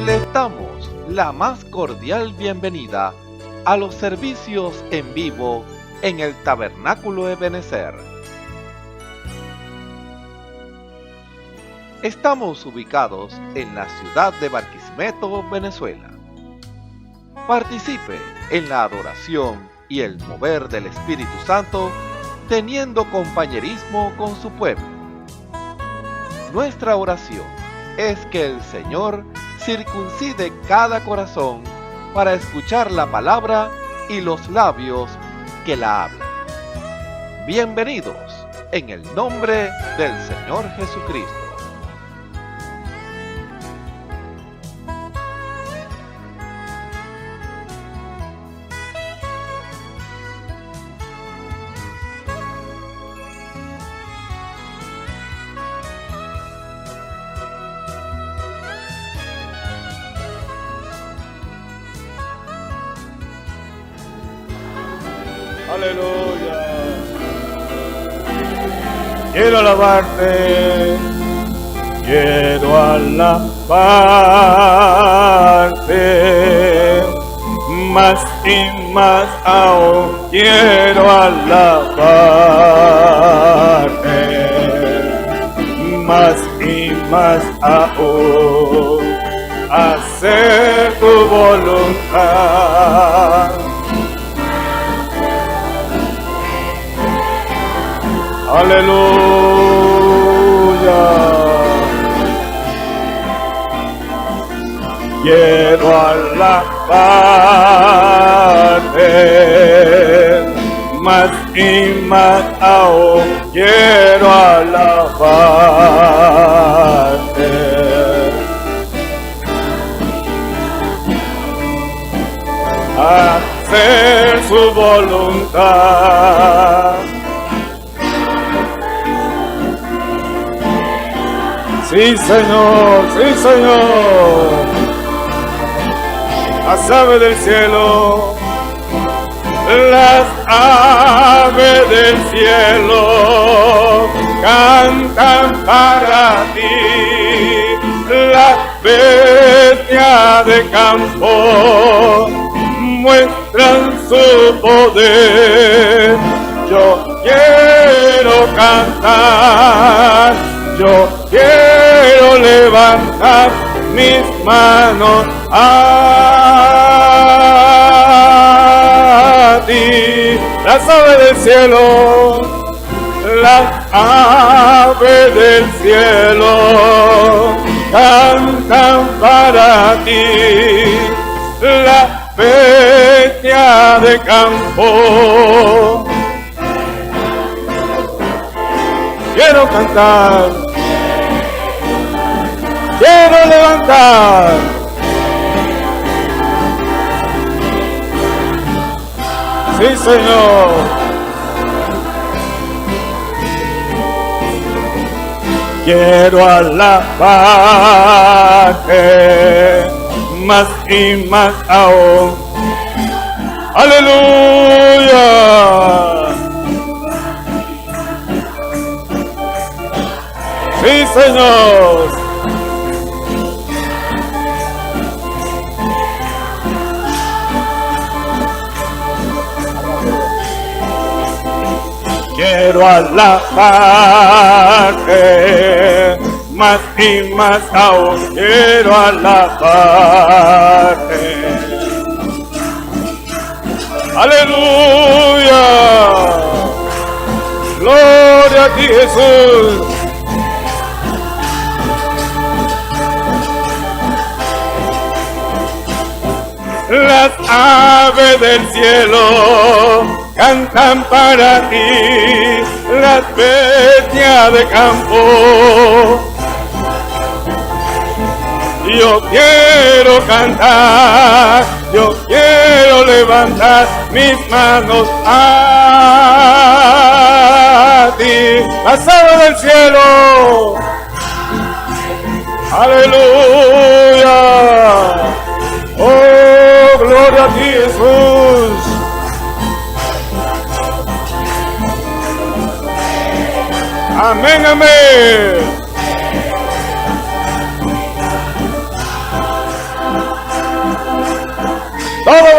Les damos la más cordial bienvenida a los servicios en vivo en el Tabernáculo Ebenezer. Estamos ubicados en la ciudad de Barquisimeto, Venezuela. Participe en la adoración y el mover del Espíritu Santo, teniendo compañerismo con su pueblo. Nuestra oración es que el Señor circuncide cada corazón para escuchar la palabra y los labios que la hablan. Bienvenidos en el nombre del Señor Jesucristo. Aleluya. Quiero alabarte, quiero alabarte, más y más aún quiero alabarte, más y más aún hacer tu voluntad. Aleluya. Quiero alabarte, más y más aún quiero alabarte. Hacer su voluntad. Sí, Señor, sí, Señor. Las aves del cielo, las aves del cielo cantan para ti. Las bestias de campo muestran su poder. Yo quiero cantar, yo quiero levantar mis manos a ti. Las aves del cielo, las aves del cielo cantan para ti. La bestia de campo, quiero cantar, quiero levantar. Sí, Señor. Quiero alabarte, más y más aún. Aleluya. Sí, Señor. Quiero alabarte, más y más aún quiero alabarte. Aleluya. Gloria a ti, Jesús. Las aves del cielo cantan para ti, las bestias de campo. Yo quiero cantar, yo quiero levantar mis manos a ti. Las aves del cielo, aleluya. Oh, gloria a ti, Jesús. Amén, amén.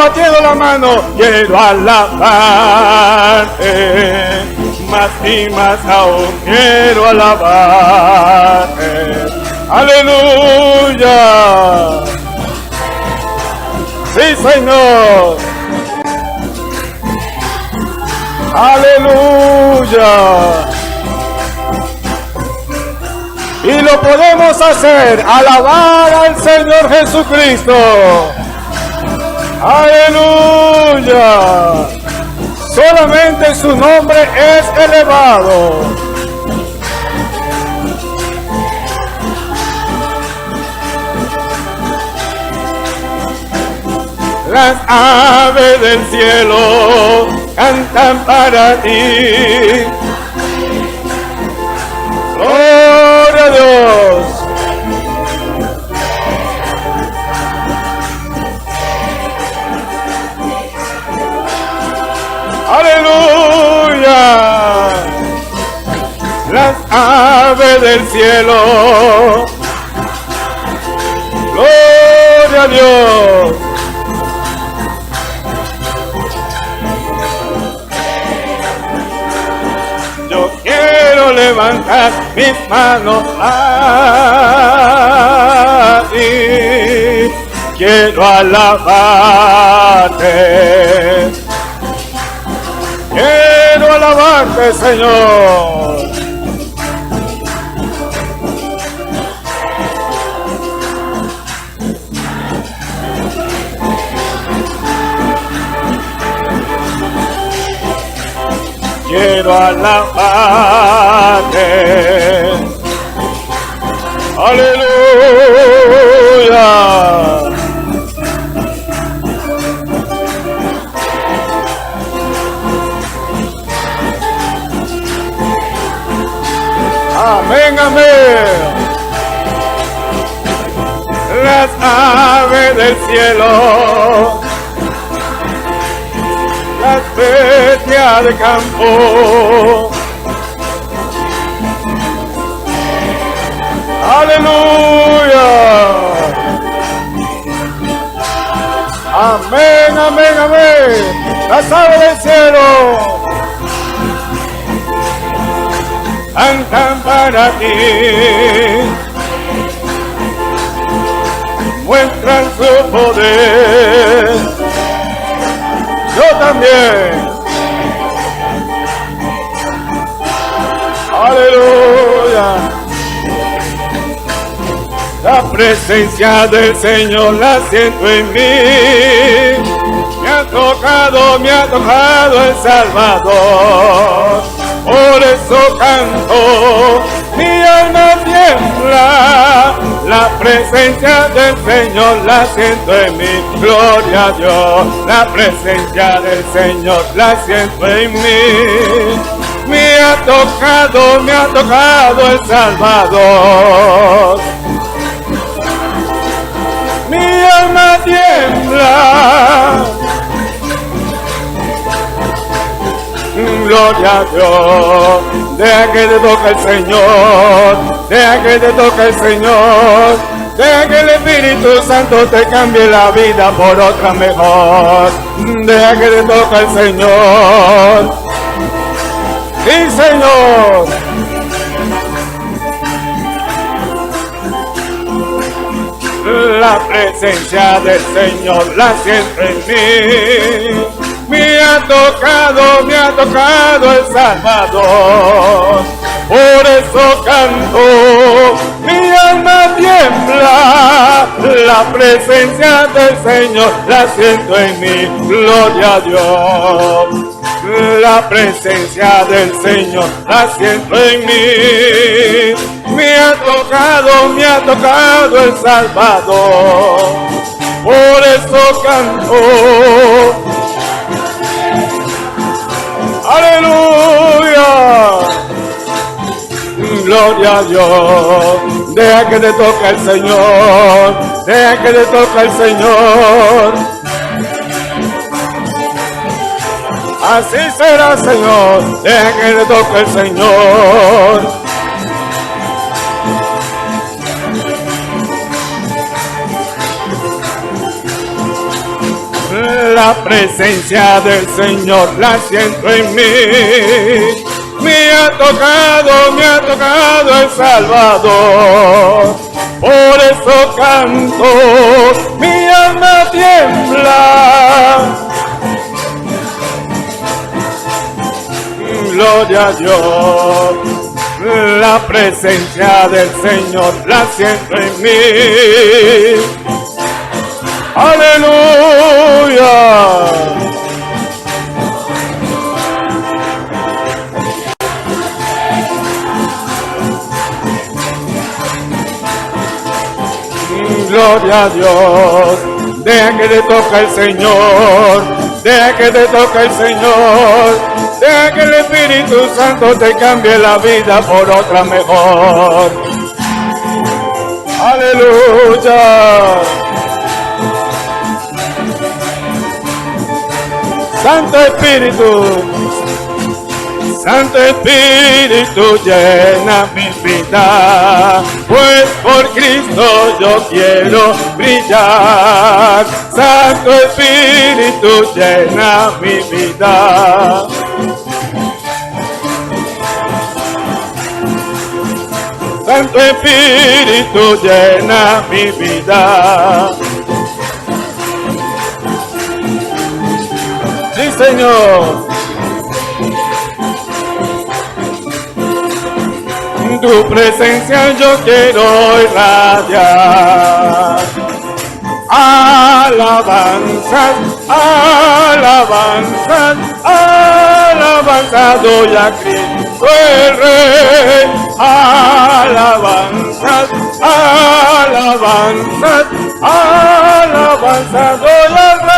batiendo la mano, quiero alabarte, más y más aún quiero alabarte. Aleluya. Sí, Señor. Aleluya. Y lo podemos hacer, alabar al Señor Jesucristo. Aleluya. Solamente su nombre es elevado. Las aves del cielo cantan para ti. Gloria a Dios. Aleluya. Las aves del cielo. Gloria a Dios. Yo quiero levantar mis manos a ti. Quiero alabarte. Quiero alabarte, Señor. Quiero alabarte. Aleluya. Amén, amén. Las aves del cielo, las bestias del campo, aleluya. Amén, amén, amén. Las aves del cielo cantan para ti, muestran su poder. Yo también. Aleluya. La presencia del Señor la siento en mí. Me ha tocado el Salvador. Por eso canto, mi alma tiembla. La presencia del Señor la siento en mí. Gloria a Dios. La presencia del Señor la siento en mí. Me ha tocado el Salvador. Mi alma tiembla. Gloria a Dios. Deja que te toque el Señor. Deja que te toque el Señor. Deja que el Espíritu Santo te cambie la vida por otra mejor. Deja que te toque el Señor. Sí, Señor. La presencia del Señor la siento en mí. Me ha tocado el Salvador. Por eso canto, mi alma tiembla. La presencia del Señor la siento en mí. Gloria a Dios. La presencia del Señor la siento en mí. Me ha tocado el Salvador. Por eso canto. Aleluya. Gloria a Dios. Deja que te toque el Señor. Deja que te toque el Señor. Así será, Señor. Deja que te toque el Señor. La presencia del Señor la siento en mí. Me ha tocado el Salvador. Por eso canto, mi alma tiembla. Gloria a Dios. La presencia del Señor la siento en mí. Aleluya. Gloria a Dios. Deja que te toque el Señor. Deja que te toque el Señor. Deja que el Espíritu Santo te cambie la vida por otra mejor. Aleluya. Santo Espíritu, Santo Espíritu, llena mi vida, pues por Cristo yo quiero brillar. Santo Espíritu, llena mi vida. Santo Espíritu, llena mi vida. Sí, Señor. Tu presencia yo quiero irradiar. Alabanzas, alabanzas, alabanzas doy a Cristo el Rey. Alabanzas, alabanzas, alabanzas doy al Rey.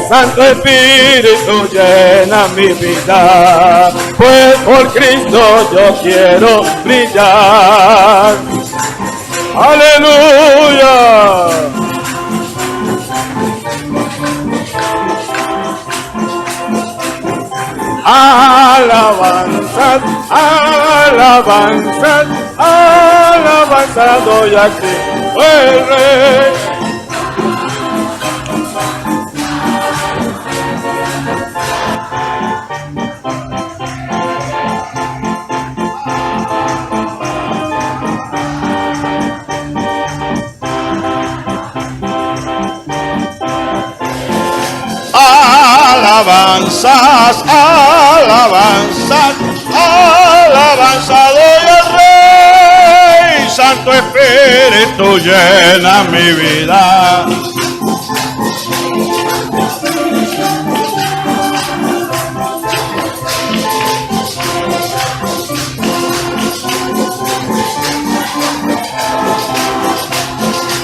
Santo Espíritu, llena mi vida, pues por Cristo yo quiero brillar. Aleluya. Alabanzas, alabanzas, alabanzas doy a Cristo el Rey. Alabanzas, alabanzas, alabanzas doy al Rey. Santo Espíritu, llena mi vida.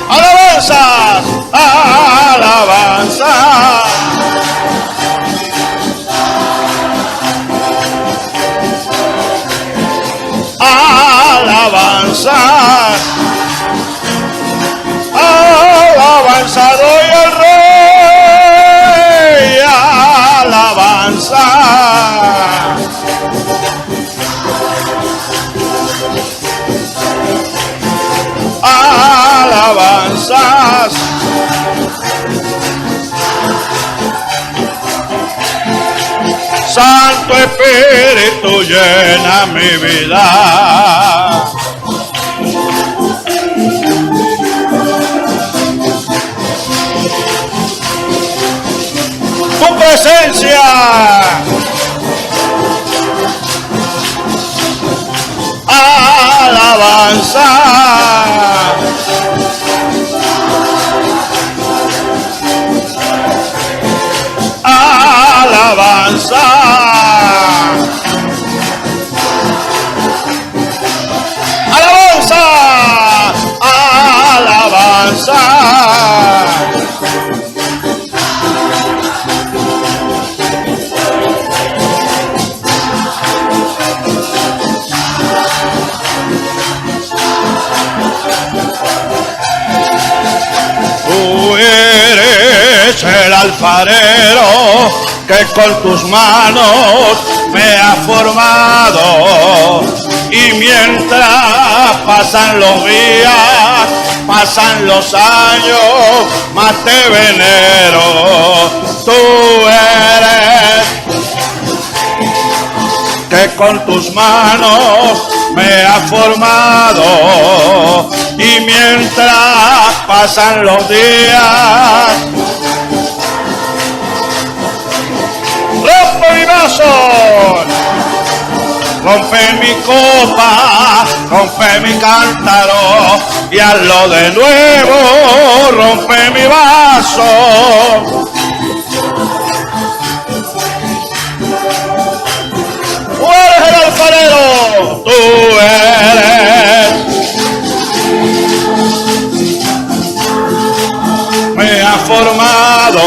Alabanzas, alabanzas. Alabanzas, alabanza doy al Rey, alabanza. Alabanzas, Santo Espíritu, llena mi vida. Tu presencia, alabanza. Alabanza, alabanza, alabanza. Tú eres el alfarero que con tus manos me ha formado, y mientras pasan los días, pasan los años, más te venero. Tú eres que con tus manos me has formado, y mientras pasan los días, rompe mi vaso, rompe mi copa, rompe mi cántaro, y hazlo de nuevo, rompe mi vaso. Tú eres el alfarero, tú eres. Me has formado,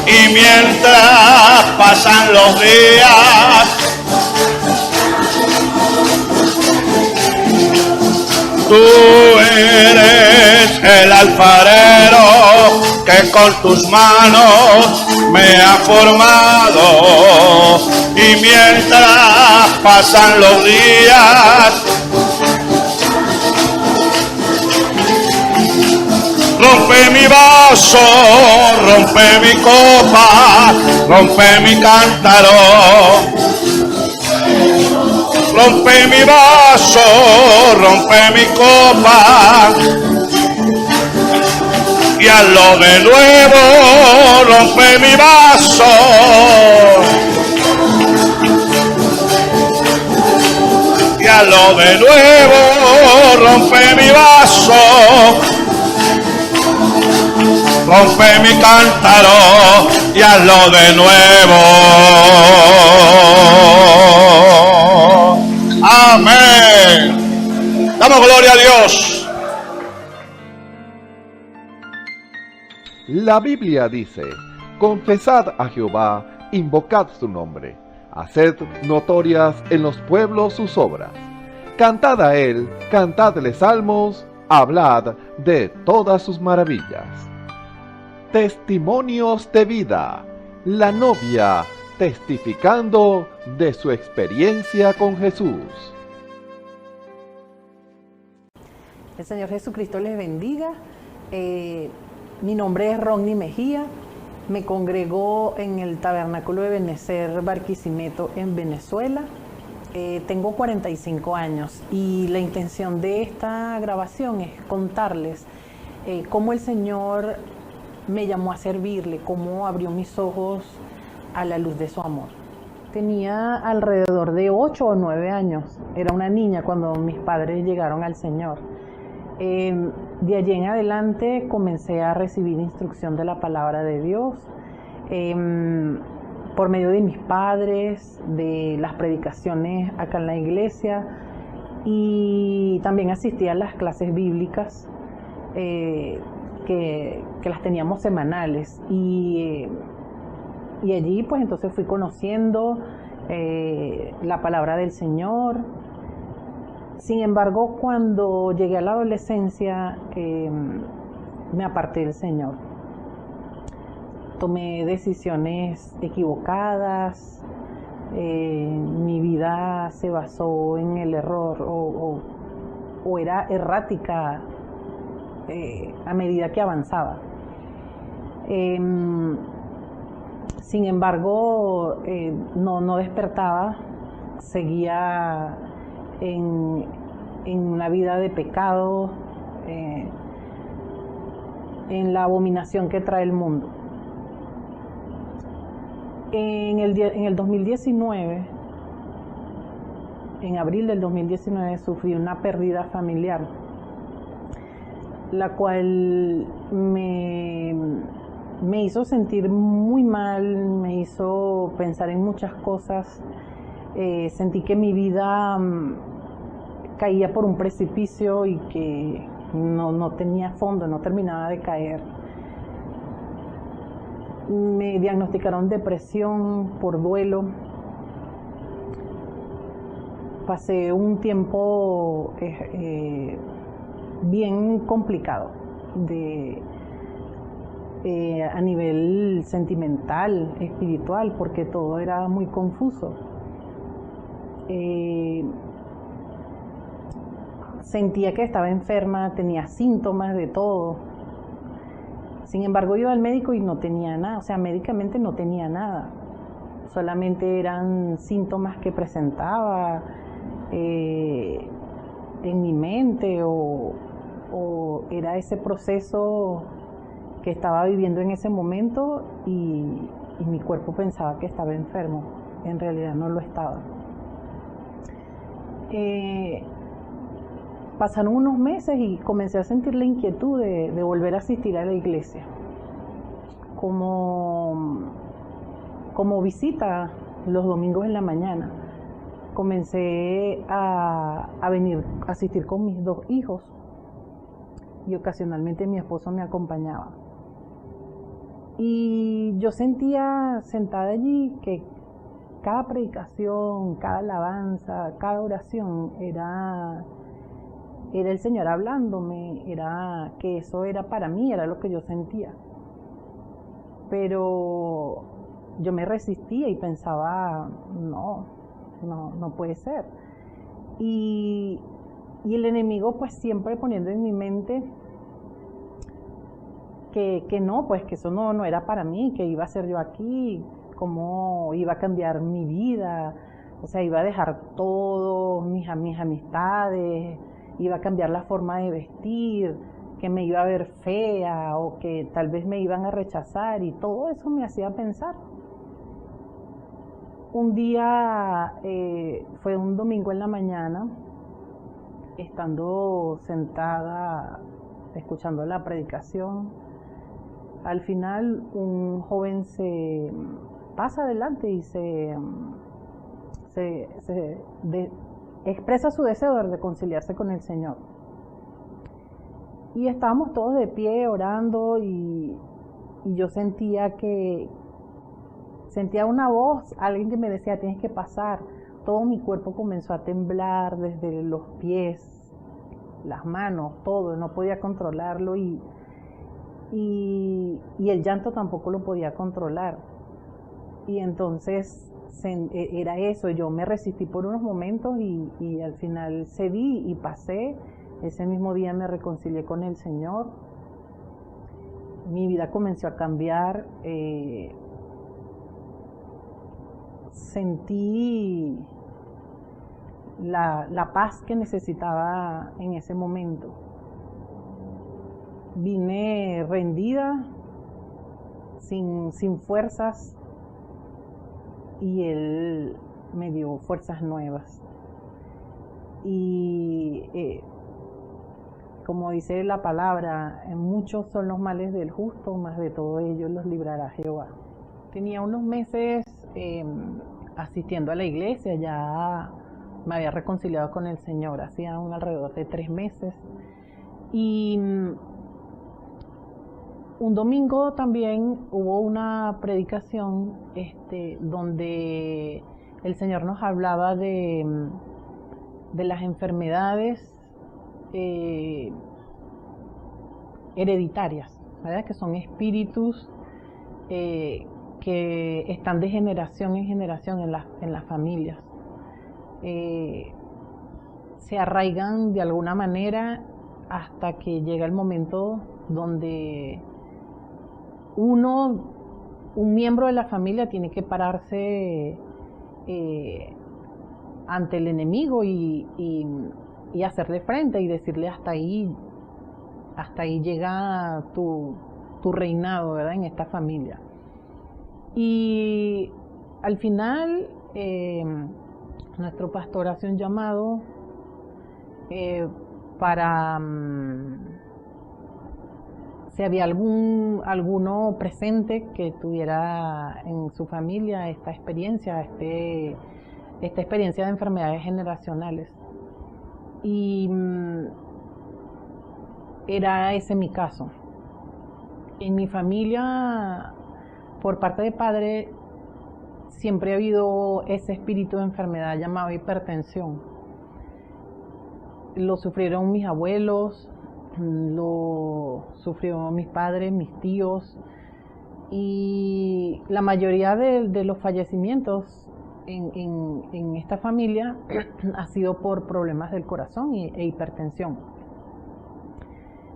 y mientras pasan los días, tú eres el alfarero que con tus manos me ha formado, y mientras pasan los días, rompe mi vaso, rompe mi copa, rompe mi cántaro. Rompe mi vaso, rompe mi copa, y hazlo de nuevo, rompe mi vaso. Y hazlo de nuevo, rompe mi vaso. Rompe mi cántaro, y hazlo de nuevo. Amén. Damos gloria a Dios. La Biblia dice: confesad a Jehová, invocad su nombre, haced notorias en los pueblos sus obras. Cantad a él, cantadle salmos, hablad de todas sus maravillas. Testimonios de vida. La novia testificando de su experiencia con Jesús. El Señor Jesucristo les bendiga. Mi nombre es Ronnie Mejía. Me congrego en el Tabernáculo de Benecer Barquisimeto en Venezuela. Tengo 45 años y la intención de esta grabación es contarles cómo el Señor me llamó a servirle, cómo abrió mis ojos a la luz de su amor. Tenía alrededor de 8 o 9 años. Era una niña cuando mis padres llegaron al Señor. De allí en adelante comencé a recibir instrucción de la palabra de Dios por medio de mis padres, de las predicaciones acá en la iglesia, y también asistí a las clases bíblicas que las teníamos semanales, y allí pues entonces fui conociendo la palabra del Señor. Sin embargo, cuando llegué a la adolescencia, me aparté del Señor. Tomé decisiones equivocadas, mi vida se basó en el error o era errática a medida que avanzaba. Sin embargo, no despertaba, seguía en una vida de pecado, en la abominación que trae el mundo. En el 2019, en abril del 2019, sufrí una pérdida familiar, la cual me hizo sentir muy mal, me hizo pensar en muchas cosas. Sentí que mi vida caía por un precipicio y que no tenía fondo, no terminaba de caer. Me diagnosticaron depresión por duelo. Pasé un tiempo bien complicado a nivel sentimental, espiritual, porque todo era muy confuso. sentía que estaba enferma, tenía síntomas de todo. Sin embargo, iba al médico y no tenía nada, o sea, médicamente no tenía nada. Solamente eran síntomas que presentaba en mi mente o era ese proceso que estaba viviendo en ese momento y mi cuerpo pensaba que estaba enfermo. En realidad no lo estaba. Pasaron unos meses y comencé a sentir la inquietud de volver a asistir a la iglesia como visita los domingos en la mañana. Comencé a venir a asistir con mis 2 hijos y ocasionalmente mi esposo me acompañaba. Y yo sentía sentada allí que cada predicación, cada alabanza, cada oración era el Señor hablándome, era que eso era para mí, era lo que yo sentía. Pero yo me resistía y pensaba, no puede ser. Y el enemigo pues siempre poniendo en mi mente que no, pues que eso no era para mí, que iba a ser yo aquí, cómo iba a cambiar mi vida, o sea, iba a dejar todo, mis amistades, iba a cambiar la forma de vestir, que me iba a ver fea o que tal vez me iban a rechazar y todo eso me hacía pensar. Un día, fue un domingo en la mañana, estando sentada escuchando la predicación, al final un joven se pasa adelante y expresa su deseo de reconciliarse con el Señor. Y estábamos todos de pie orando y yo sentía una voz, alguien que me decía, tienes que pasar. Todo mi cuerpo comenzó a temblar, desde los pies, las manos, todo, no podía controlarlo y el llanto tampoco lo podía controlar. Y entonces era eso, yo me resistí por unos momentos y al final cedí y pasé. Ese mismo día me reconcilié con el Señor. Mi vida comenzó a cambiar. Sentí la paz que necesitaba en ese momento. Vine rendida, sin fuerzas, y Él me dio fuerzas nuevas. Y como dice la palabra, muchos son los males del justo, mas de todo ello los librará Jehová. Tenía unos meses asistiendo a la iglesia, ya me había reconciliado con el Señor, hacía alrededor de 3 meses. Y un domingo también hubo una predicación donde el Señor nos hablaba de las enfermedades hereditarias, ¿verdad? Que son espíritus que están de generación en generación en las familias. Se arraigan de alguna manera hasta que llega el momento donde un miembro de la familia tiene que pararse ante el enemigo y hacerle frente y decirle hasta ahí llega tu reinado, ¿verdad? En esta familia. Y al final nuestro pastor hace un llamado para si había alguno presente que tuviera en su familia esta experiencia de enfermedades generacionales. Y era ese mi caso. En mi familia, por parte de padre, siempre ha habido ese espíritu de enfermedad llamado hipertensión. Lo sufrieron mis abuelos, lo sufrió mis padres, mis tíos, y la mayoría de los fallecimientos en esta familia ha sido por problemas del corazón e hipertensión.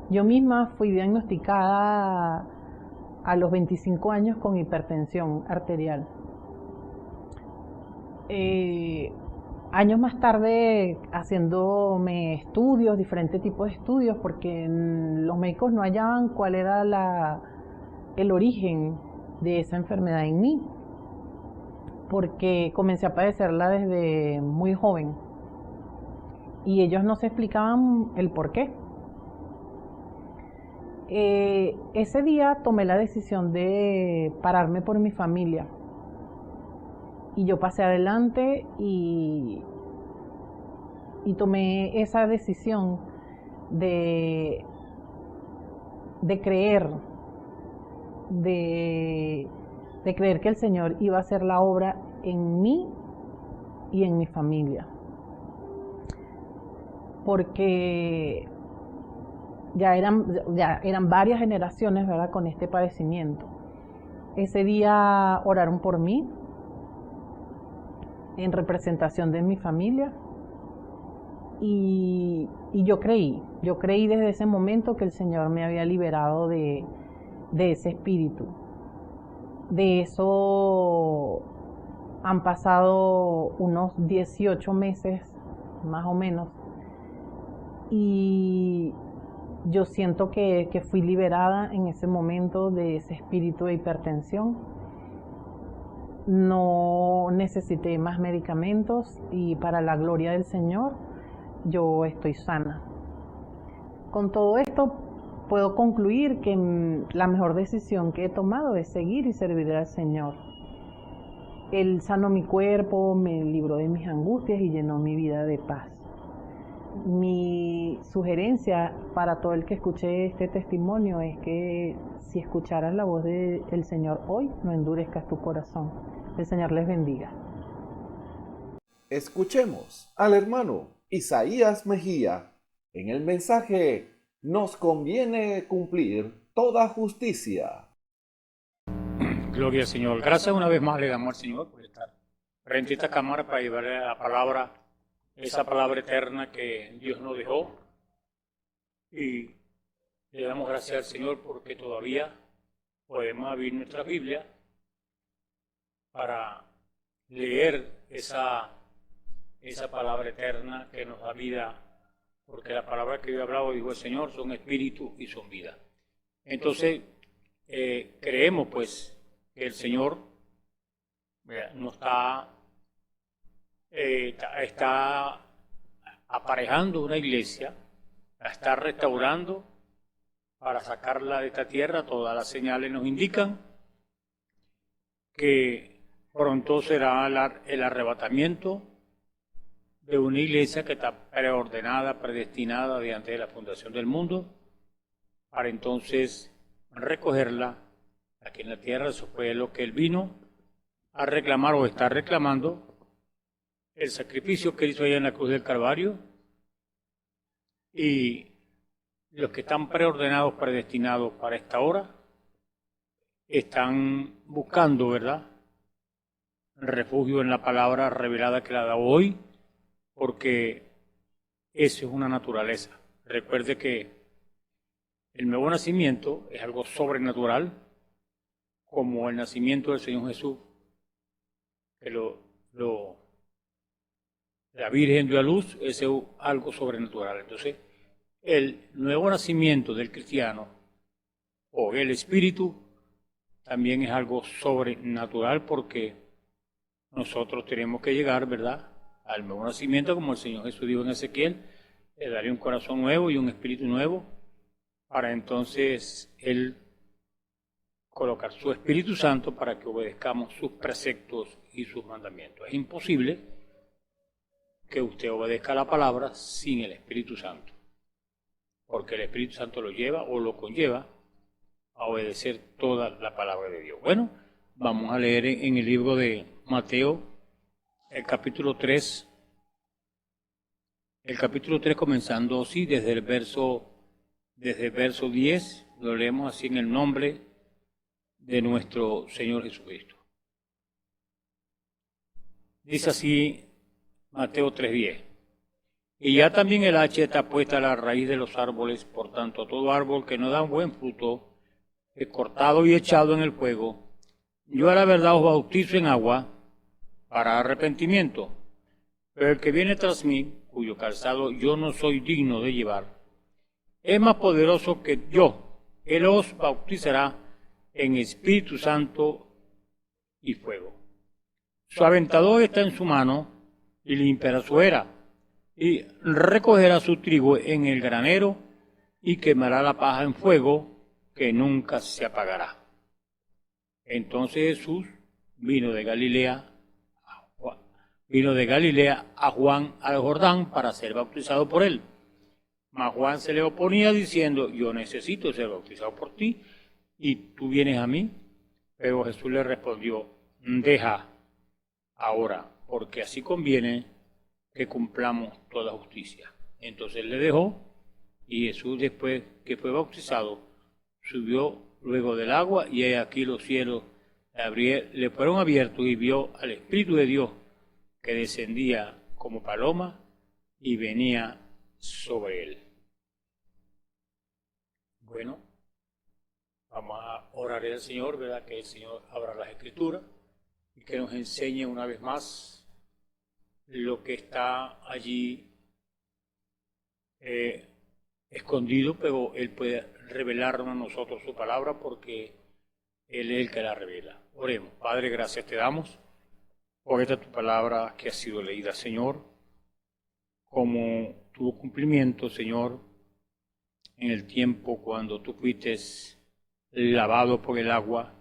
Yo misma fui diagnosticada a los 25 años con hipertensión arterial. Años más tarde, haciéndome estudios, diferentes tipos de estudios, porque los médicos no hallaban cuál era el origen de esa enfermedad en mí, porque comencé a padecerla desde muy joven y ellos no se explicaban el por qué. Ese día tomé la decisión de pararme por mi familia y yo pasé adelante y tomé esa decisión de creer, de creer que el Señor iba a hacer la obra en mí y en mi familia, porque ya eran varias generaciones, ¿verdad?, con este padecimiento. Ese día oraron por mí en representación de mi familia y yo creí desde ese momento que el Señor me había liberado de ese espíritu. De eso han pasado unos 18 meses más o menos y yo siento que fui liberada en ese momento de ese espíritu de hipertensión. No necesité más medicamentos y para la gloria del Señor yo estoy sana. Con todo esto puedo concluir que la mejor decisión que he tomado es seguir y servir al Señor. Él sanó mi cuerpo, me libró de mis angustias y llenó mi vida de paz. Mi sugerencia para todo el que escuche este testimonio es que si escucharas la voz del Señor hoy, no endurezcas tu corazón. El Señor les bendiga. Escuchemos al hermano Isaías Mejía en el mensaje "Nos conviene cumplir toda justicia". Gloria al Señor. Gracias una vez más le damos al Señor por estar frente a esta cámara para llevarle la palabra, esa palabra eterna que Dios nos dejó. Y le damos gracias al Señor porque todavía podemos abrir nuestra Biblia para leer esa palabra eterna que nos da vida, porque la palabra que yo he hablado, dijo el Señor, son espíritu y son vida. Entonces, creemos pues que el Señor nos está aparejando una iglesia, la está restaurando para sacarla de esta tierra. Todas las señales nos indican que pronto será el arrebatamiento de una iglesia que está preordenada, predestinada desde de la fundación del mundo, para entonces recogerla aquí en la tierra. Eso fue lo que Él vino a reclamar o está reclamando, el sacrificio que Él hizo allá en la cruz del Calvario. Y los que están preordenados, predestinados para esta hora, están buscando, ¿verdad?, refugio en la palabra revelada que le ha dado hoy, porque eso es una naturaleza. Recuerde que el nuevo nacimiento es algo sobrenatural, como el nacimiento del Señor Jesús, que la Virgen dio a luz, es algo sobrenatural. Entonces, el nuevo nacimiento del cristiano, o el espíritu, también es algo sobrenatural, porque nosotros tenemos que llegar, ¿verdad?, al nuevo nacimiento, como el Señor Jesús dijo en Ezequiel, le daré un corazón nuevo y un espíritu nuevo, para entonces Él colocar su Espíritu Santo para que obedezcamos sus preceptos y sus mandamientos. Es imposible que usted obedezca la palabra sin el Espíritu Santo, porque el Espíritu Santo lo lleva o lo conlleva a obedecer toda la palabra de Dios. Bueno, vamos a leer en el libro de Mateo, el capítulo 3, comenzando así, desde el verso 10, lo leemos así en el nombre de nuestro Señor Jesucristo. Dice así Mateo 3:10. Y ya también el hacha está puesta a la raíz de los árboles, por tanto todo árbol que no da un buen fruto es cortado y echado en el fuego. Yo a la verdad os bautizo en agua para arrepentimiento, pero el que viene tras mí, cuyo calzado yo no soy digno de llevar, es más poderoso que yo. Él os bautizará en Espíritu Santo y fuego. Su aventador está en su mano y limpiará su era, y recogerá su trigo en el granero y quemará la paja en fuego que nunca se apagará. Entonces Jesús vino de Galilea a Juan al Jordán para ser bautizado por él. Mas Juan se le oponía diciendo: yo necesito ser bautizado por ti y tú vienes a mí. Pero Jesús le respondió: deja ahora, porque así conviene que cumplamos toda justicia. Entonces le dejó, y Jesús, después que fue bautizado, subió luego del agua, y aquí los cielos le fueron abiertos, y vio al Espíritu de Dios que descendía como paloma y venía sobre él. Bueno, vamos a orar al Señor, ¿verdad? Que el Señor abra las Escrituras y que nos enseñe una vez más lo que está allí escondido, pero Él puede revelarnos a nosotros su palabra porque Él es el que la revela. Oremos. Padre, gracias te damos por esta tu palabra que ha sido leída, Señor, como tuvo cumplimiento, Señor, en el tiempo cuando tú fuiste lavado por el agua,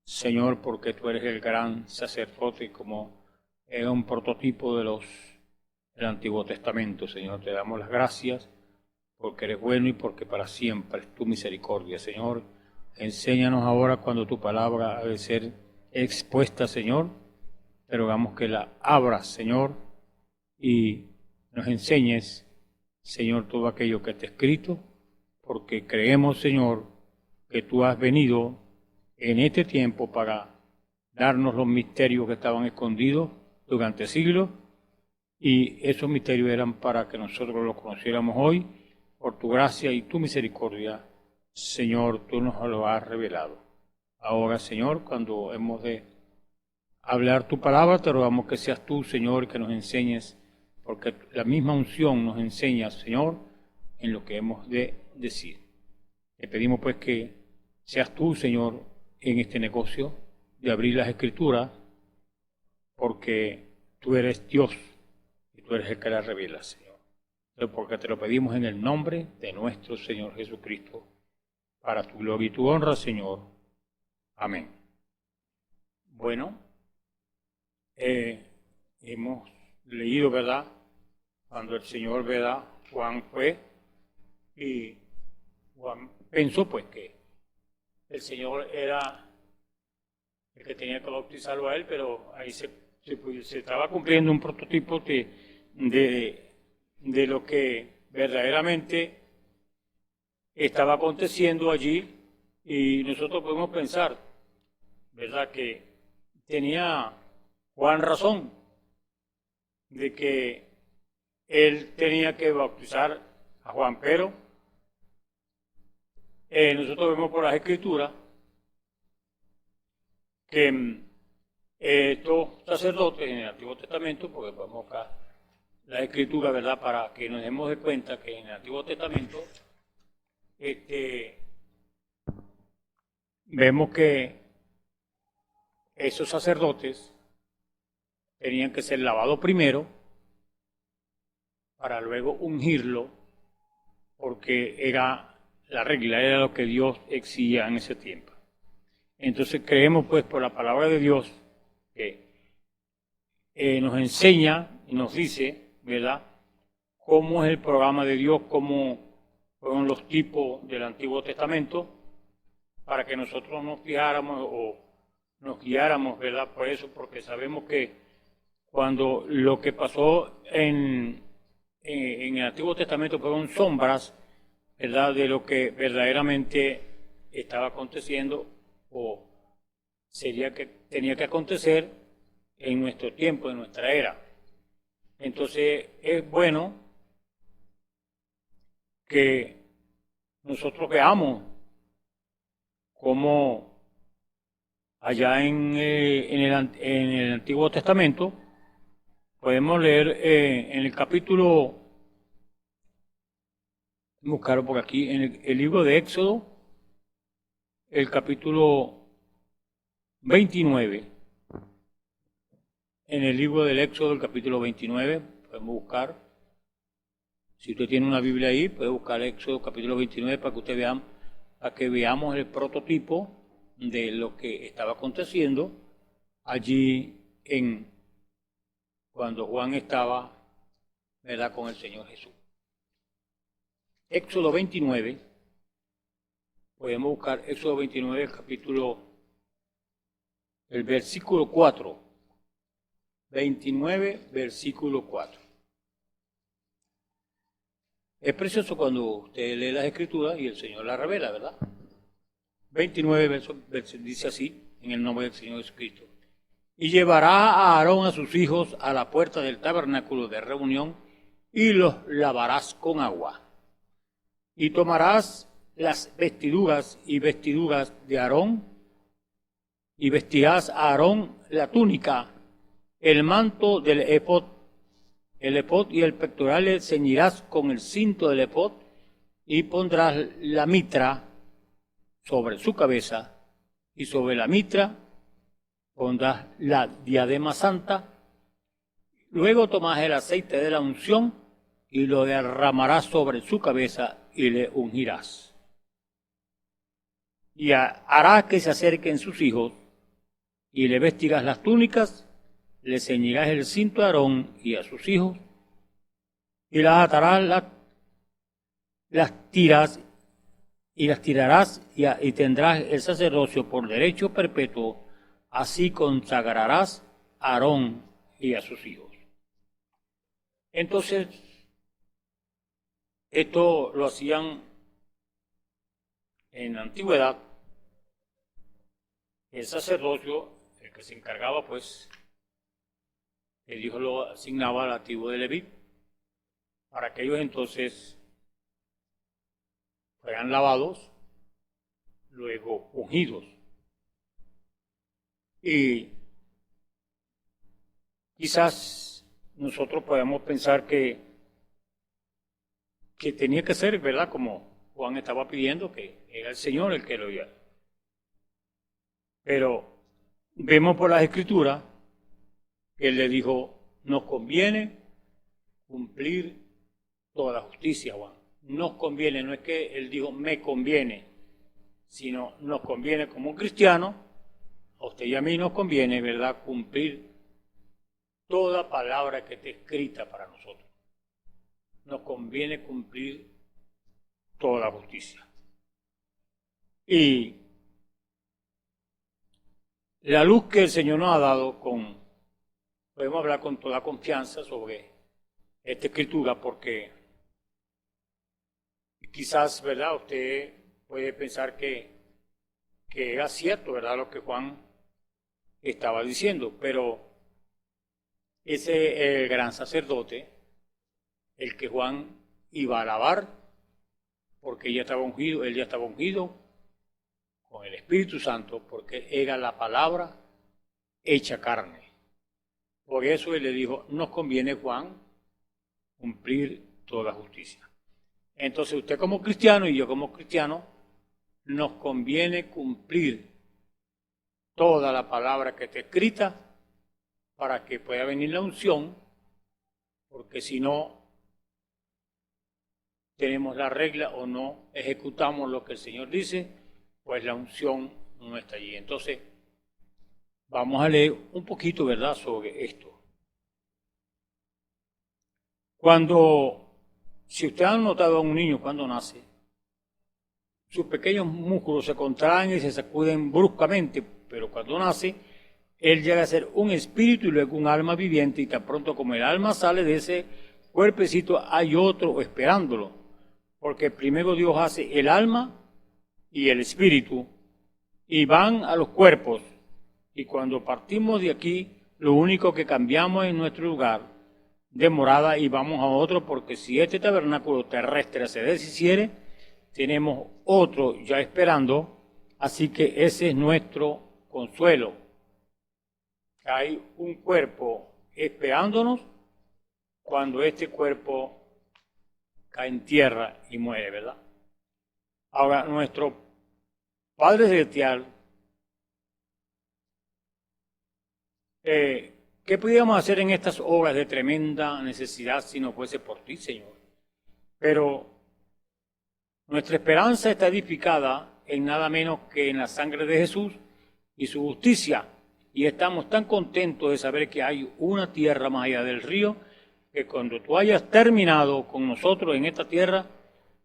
Señor, porque tú eres el gran sacerdote, como era un prototipo del Antiguo Testamento. Señor, te damos las gracias porque eres bueno y porque para siempre es tu misericordia, Señor. Enséñanos ahora, cuando tu palabra ha de ser expuesta, Señor, te rogamos que la abras, Señor, y nos enseñes, Señor, todo aquello que está escrito, porque creemos, Señor, que tú has venido en este tiempo para darnos los misterios que estaban escondidos durante siglos, y esos misterios eran para que nosotros los conociéramos hoy. Por tu gracia y tu misericordia, Señor, tú nos lo has revelado. Ahora, Señor, cuando hemos de hablar tu palabra, te rogamos que seas tú, Señor, que nos enseñes, porque la misma unción nos enseña, Señor, en lo que hemos de decir. Te pedimos pues que seas tú, Señor, en este negocio de abrir las Escrituras, porque tú eres Dios y tú eres el que las revela, Señor. Porque te lo pedimos en el nombre de nuestro Señor Jesucristo, para tu gloria y tu honra, Señor. Amén. Bueno, hemos leído, ¿verdad?, cuando el Señor, ¿verdad?, Juan fue, y Juan pensó pues que el Señor era el que tenía que bautizarlo a él, pero ahí se estaba cumpliendo un prototipo de lo que verdaderamente estaba aconteciendo allí, y nosotros podemos pensar, ¿verdad?, que tenía Juan razón de que él tenía que bautizar a Juan, pero nosotros vemos por las Escrituras que estos sacerdotes en el Antiguo Testamento, porque vamos acá la Escritura, ¿verdad?, para que nos demos de cuenta que en el Antiguo Testamento vemos que esos sacerdotes tenían que ser lavados primero para luego ungirlo, porque era la regla, era lo que Dios exigía en ese tiempo. Entonces creemos pues por la palabra de Dios que nos enseña y nos dice, ¿verdad?, cómo es el programa de Dios, cómo fueron los tipos del Antiguo Testamento, para que nosotros nos fijáramos o nos guiáramos, ¿verdad?, por eso, porque sabemos que cuando lo que pasó en el Antiguo Testamento fueron sombras, ¿verdad?, de lo que verdaderamente estaba aconteciendo o sería que tenía que acontecer en nuestro tiempo, en nuestra era. Entonces es bueno que nosotros veamos cómo allá en el Antiguo Testamento podemos leer en el capítulo, buscarlo por aquí, en el libro de Éxodo, el capítulo 29. En el libro del Éxodo, el capítulo 29, podemos buscar. Si usted tiene una Biblia ahí, puede buscar Éxodo capítulo 29 para que usted vean, para que veamos el prototipo de lo que estaba aconteciendo allí cuando Juan estaba, ¿verdad?, con el Señor Jesús. Éxodo 29, podemos buscar Éxodo 29, el versículo 4. 29, versículo 4. Es precioso cuando usted lee las Escrituras y el Señor las revela, ¿verdad? 29 versos dice así, en el nombre del Señor Jesucristo. Y llevará a Aarón a sus hijos a la puerta del tabernáculo de reunión y los lavarás con agua. Y tomarás las vestiduras de Aarón y vestirás a Aarón la túnica, el manto del efod, el efod y el pectoral le ceñirás con el cinto del efod y pondrás la mitra sobre su cabeza y sobre la mitra pondrás la diadema santa. Luego tomarás el aceite de la unción y lo derramarás sobre su cabeza y le ungirás. Y harás que se acerquen sus hijos y le vestirás las túnicas, le ceñirás el cinto a Aarón y a sus hijos, y las atarás, las tirarás y tendrás el sacerdocio por derecho perpetuo, así consagrarás a Aarón y a sus hijos. Entonces, esto lo hacían en la antigüedad, el sacerdocio, el que se encargaba, pues, el hijo lo asignaba a la tribu de Leví, para que ellos entonces fueran lavados, luego ungidos. Y quizás nosotros podemos pensar que tenía que ser, ¿verdad?, como Juan estaba pidiendo, que era el Señor el que lo iba. Pero vemos por las Escrituras que Él le dijo, nos conviene cumplir toda la justicia, Juan. Nos conviene, no es que Él dijo, me conviene, sino nos conviene como cristiano, a usted y a mí nos conviene, ¿verdad?, cumplir toda palabra que esté escrita para nosotros. Nos conviene cumplir toda la justicia. Y la luz que el Señor nos ha dado, podemos hablar con toda confianza sobre esta escritura, porque quizás, ¿verdad?, usted puede pensar que era cierto, ¿verdad?, lo que Juan estaba diciendo, pero ese es el gran sacerdote, el que Juan iba a alabar, porque él ya estaba ungido con el Espíritu Santo, porque era la palabra hecha carne. Por eso él le dijo, nos conviene, Juan, cumplir toda justicia. Entonces usted como cristiano y yo como cristiano, nos conviene cumplir toda la palabra que está escrita para que pueda venir la unción, porque si no tenemos la regla o no ejecutamos lo que el Señor dice, pues la unción no está allí. Entonces, vamos a leer un poquito, ¿verdad?, sobre esto. Si usted ha notado a un niño cuando nace, sus pequeños músculos se contraen y se sacuden bruscamente, pero cuando nace, él llega a ser un espíritu y luego un alma viviente, y tan pronto como el alma sale de ese cuerpecito, hay otro esperándolo, porque primero Dios hace el alma y el espíritu, y van a los cuerpos, y cuando partimos de aquí, lo único que cambiamos es nuestro lugar de morada y vamos a otro, porque si este tabernáculo terrestre se deshiciere, tenemos otro ya esperando, así que ese es nuestro consuelo. Hay un cuerpo esperándonos cuando este cuerpo cae en tierra y muere, ¿verdad? Ahora, nuestro Padre Celestial, ¿qué podríamos hacer en estas horas de tremenda necesidad si no fuese por ti, Señor? Pero nuestra esperanza está edificada en nada menos que en la sangre de Jesús y su justicia. Y estamos tan contentos de saber que hay una tierra más allá del río, que cuando tú hayas terminado con nosotros en esta tierra,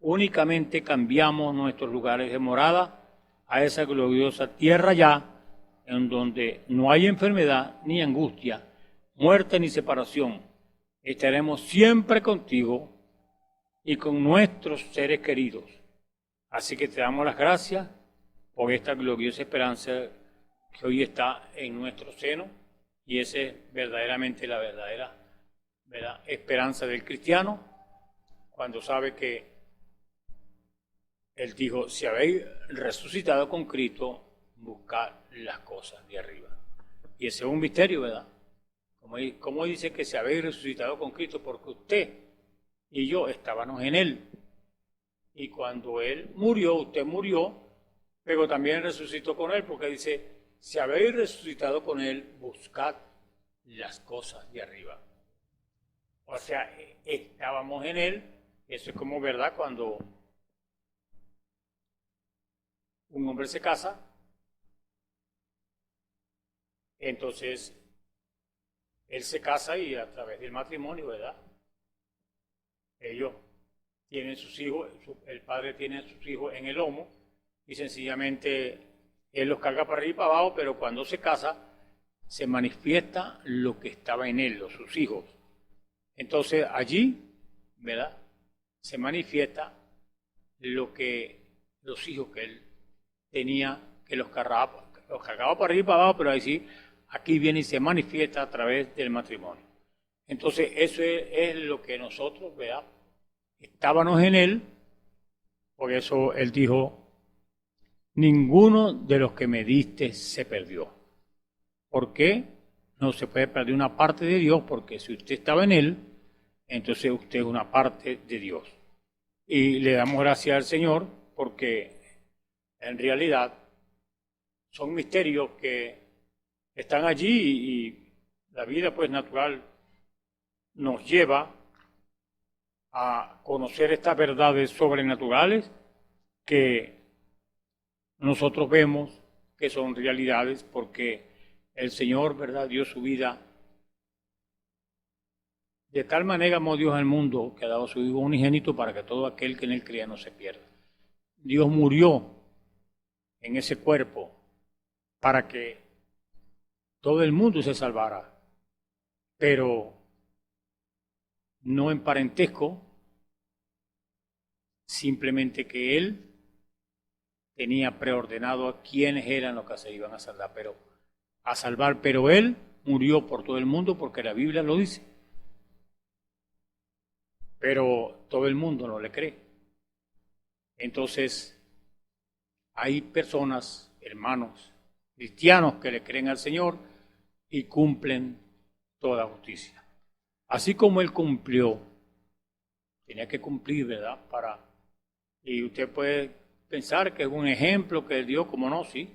únicamente cambiamos nuestros lugares de morada a esa gloriosa tierra ya, en donde no hay enfermedad ni angustia, muerte ni separación. Estaremos siempre contigo y con nuestros seres queridos. Así que te damos las gracias por esta gloriosa esperanza que hoy está en nuestro seno, y esa es verdaderamente la verdadera esperanza del cristiano, cuando sabe que Él dijo: si habéis resucitado con Cristo, buscad las cosas de arriba. Y ese es un misterio, ¿verdad? Como dice que si habéis resucitado con Cristo, porque usted y yo estábamos en Él. Y cuando Él murió, usted murió, pero también resucitó con Él, porque dice: si habéis resucitado con Él, buscad las cosas de arriba. O sea, estábamos en Él. Eso es como, ¿verdad?, cuando un hombre se casa, entonces él se casa y a través del matrimonio, ¿verdad?, ellos tienen sus hijos, el padre tiene a sus hijos en el lomo y sencillamente él los carga para arriba y para abajo, pero cuando se casa se manifiesta lo que estaba en él, sus hijos. Entonces allí, ¿verdad?, se manifiesta los hijos que él tenía, que los cargaba para arriba y para abajo, pero ahí sí, aquí viene y se manifiesta a través del matrimonio. Entonces eso es lo que nosotros, ¿verdad?, estábamos en Él. Por eso Él dijo: ninguno de los que me diste se perdió. ¿Por qué? No se puede perder una parte de Dios, porque si usted estaba en Él, entonces usted es una parte de Dios. Y le damos gracias al Señor, porque en realidad son misterios que están allí y la vida pues natural nos lleva a conocer estas verdades sobrenaturales que nosotros vemos que son realidades, porque el Señor, ¿verdad?, dio su vida. De tal manera amó Dios al mundo que ha dado a su Hijo unigénito para que todo aquel que en él crea no se pierda. Dios murió en ese cuerpo para que todo el mundo se salvara, pero no en parentesco, simplemente que Él tenía preordenado a quienes eran los que se iban a salvar, pero Él murió por todo el mundo, porque la Biblia lo dice. Pero todo el mundo no le cree. Entonces, hay personas, hermanos cristianos, que le creen al Señor y cumplen toda justicia. Así como Él cumplió, tenía que cumplir, ¿verdad? Y usted puede pensar que es un ejemplo que Él dio, como no, sí,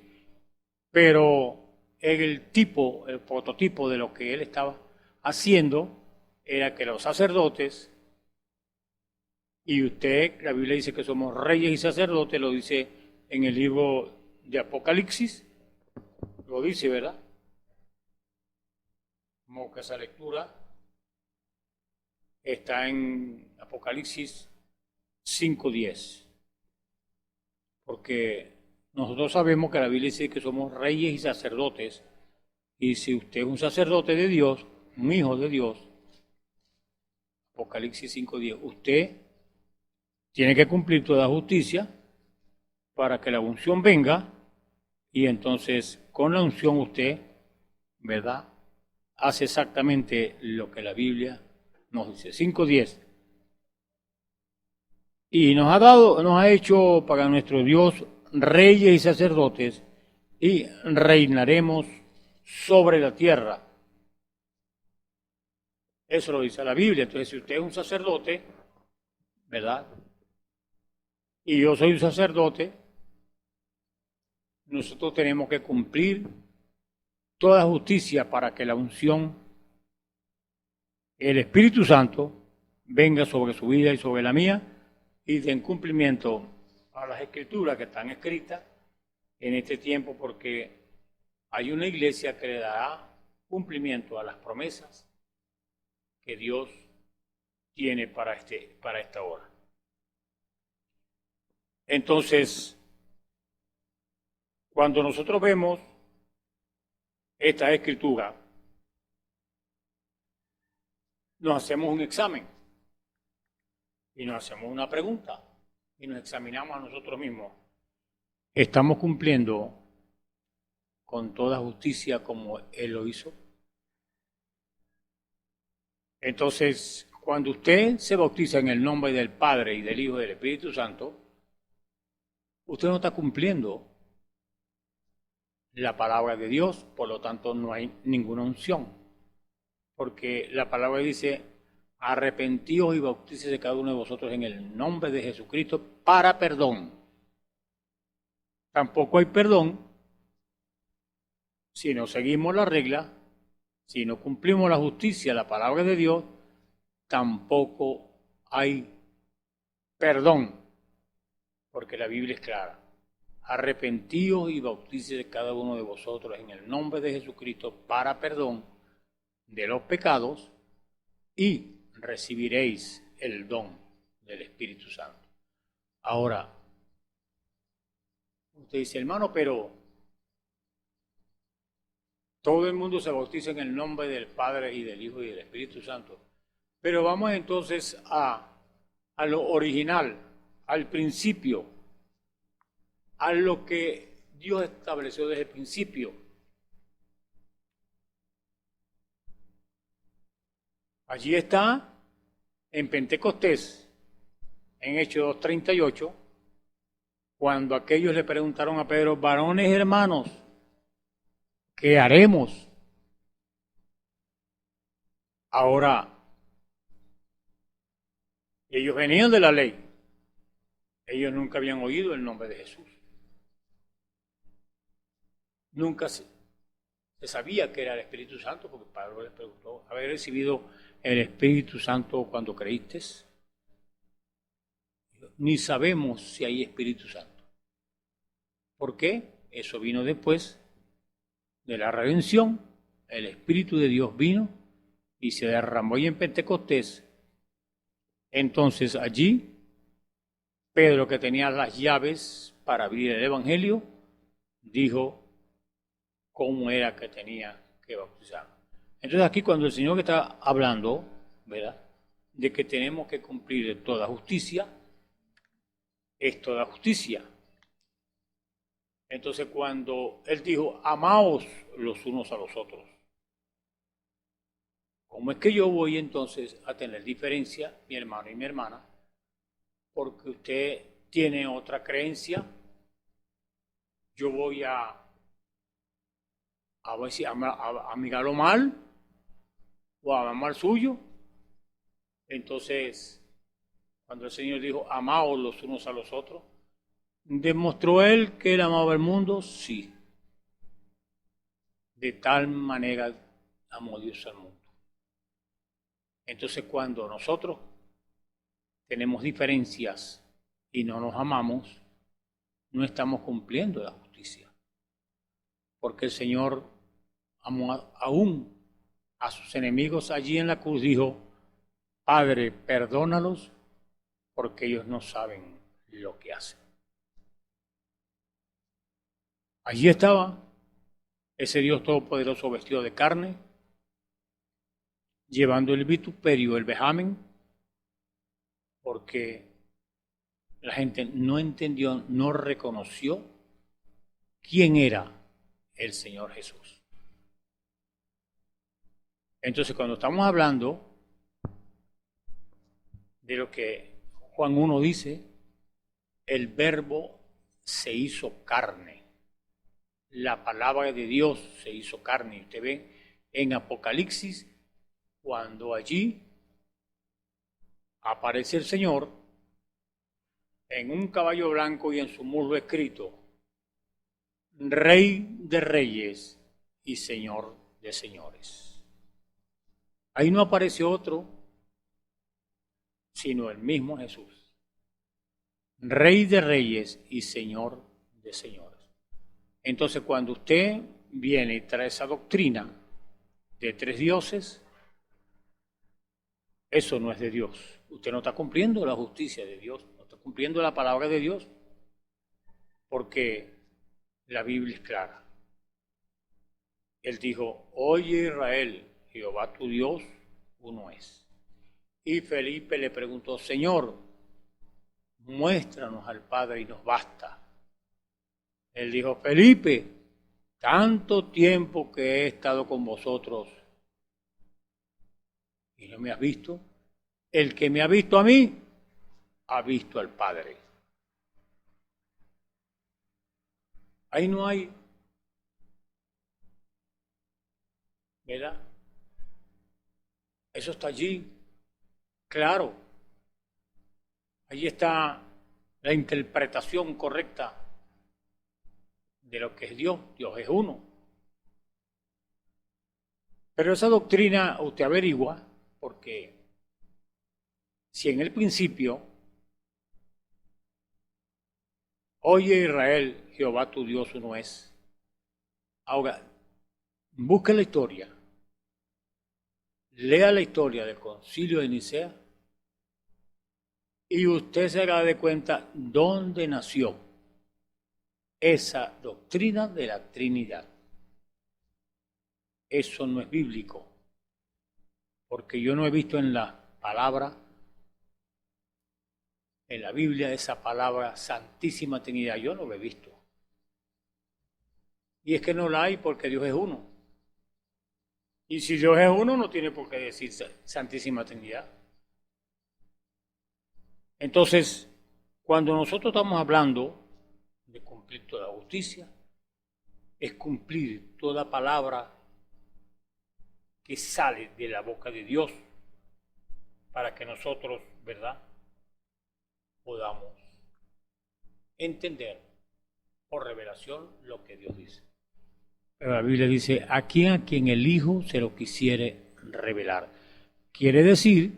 pero el prototipo de lo que Él estaba haciendo era que los sacerdotes, y la Biblia dice que somos reyes y sacerdotes, lo dice en el libro de Apocalipsis, lo dice, ¿verdad? Como que esa lectura está en Apocalipsis 5:10, porque nosotros sabemos que la Biblia dice que somos reyes y sacerdotes, y si usted es un sacerdote de Dios, un hijo de Dios, Apocalipsis 5:10, usted tiene que cumplir toda justicia para que la unción venga, y entonces con la unción usted, ¿verdad?, hace exactamente lo que la Biblia nos dice. 5:10. Y nos ha hecho para nuestro Dios reyes y sacerdotes, y reinaremos sobre la tierra. Eso lo dice la Biblia. Entonces, si usted es un sacerdote, ¿verdad? Y yo soy un sacerdote, nosotros tenemos que cumplir toda justicia para que la unción, el Espíritu Santo, venga sobre su vida y sobre la mía, y den cumplimiento a las escrituras que están escritas en este tiempo, porque hay una iglesia que le dará cumplimiento a las promesas que Dios tiene para esta hora. Entonces, cuando nosotros vemos esta escritura, nos hacemos un examen y nos hacemos una pregunta y nos examinamos a nosotros mismos. ¿Estamos cumpliendo con toda justicia como Él lo hizo? Entonces, cuando usted se bautiza en el nombre del Padre y del Hijo y del Espíritu Santo, usted no está cumpliendo la palabra de Dios, por lo tanto no hay ninguna unción. Porque la palabra dice, arrepentíos y bautícese cada uno de vosotros en el nombre de Jesucristo para perdón. Tampoco hay perdón si no seguimos la regla, si no cumplimos la justicia, la palabra de Dios, tampoco hay perdón, porque la Biblia es clara. Arrepentíos y bautícese cada uno de vosotros en el nombre de Jesucristo para perdón de los pecados y recibiréis el don del Espíritu Santo. Ahora, usted dice, hermano, pero todo el mundo se bautiza en el nombre del Padre y del Hijo y del Espíritu Santo. Pero vamos entonces a lo original, al principio, a lo que Dios estableció desde el principio. Allí está, en Pentecostés, en Hechos 2:38, cuando aquellos le preguntaron a Pedro, varones hermanos, ¿qué haremos? Ahora, ellos venían de la ley. Ellos nunca habían oído el nombre de Jesús. Nunca se sabía que era el Espíritu Santo, porque Pablo les preguntó, ¿habéis recibido el Espíritu Santo cuando creíste? Ni sabemos si hay Espíritu Santo. ¿Por qué? Eso vino después de la redención. El Espíritu de Dios vino y se derramó y en Pentecostés. Entonces allí, Pedro, que tenía las llaves para abrir el Evangelio, dijo cómo era que tenía que bautizar. Entonces aquí cuando el Señor está hablando, ¿verdad?, de que tenemos que cumplir toda justicia, es toda justicia. Entonces cuando Él dijo, amaos los unos a los otros, ¿cómo es que yo voy entonces a tener diferencia, mi hermano y mi hermana? Porque usted tiene otra creencia, yo voy a amigarlo mal o a amar suyo. Entonces, cuando el Señor dijo, amaos los unos a los otros, ¿demostró Él que Él amaba el mundo? Sí. De tal manera amó Dios al mundo. Entonces, cuando nosotros tenemos diferencias y no nos amamos, no estamos cumpliendo la justicia. Porque el Señor amó aún a sus enemigos allí en la cruz, dijo, Padre, perdónalos porque ellos no saben lo que hacen. Allí estaba ese Dios todopoderoso vestido de carne, llevando el vituperio, el vejamen, porque la gente no entendió, no reconoció quién era el Señor Jesús. Entonces, cuando estamos hablando de lo que Juan 1 dice, el verbo se hizo carne. La palabra de Dios se hizo carne. Y usted ve en Apocalipsis, cuando allí aparece el Señor en un caballo blanco y en su muslo escrito, Rey de Reyes y Señor de Señores. Ahí no aparece otro, sino el mismo Jesús. Rey de Reyes y Señor de Señores. Entonces, cuando usted viene y trae esa doctrina de tres dioses, eso no es de Dios. Usted no está cumpliendo la justicia de Dios, no está cumpliendo la palabra de Dios, porque la Biblia es clara. Él dijo, oye Israel, Jehová tu Dios, uno es. Y Felipe le preguntó, Señor, muéstranos al Padre y nos basta. Él dijo, Felipe, tanto tiempo que he estado con vosotros y no me has visto. El que me ha visto a mí, ha visto al Padre. Ahí no hay, ¿verdad? Eso está allí, claro. Allí está la interpretación correcta de lo que es Dios. Dios es uno. Pero esa doctrina usted averigua, porque si en el principio, oye Israel, Jehová tu Dios uno es. Ahora, busque la historia, lea la historia del Concilio de Nicea y usted se dará de cuenta dónde nació esa doctrina de la Trinidad. Eso no es bíblico, porque yo no he visto en la palabra, en la Biblia, esa palabra Santísima Trinidad. Yo no lo he visto. Y es que no la hay porque Dios es uno. Y si Dios es uno, no tiene por qué decir Santísima Trinidad. Entonces, cuando nosotros estamos hablando de cumplir toda la justicia, es cumplir toda palabra que sale de la boca de Dios para que nosotros, ¿verdad?, podamos entender por revelación lo que Dios dice. Pero la Biblia dice, a quien el Hijo se lo quisiere revelar. Quiere decir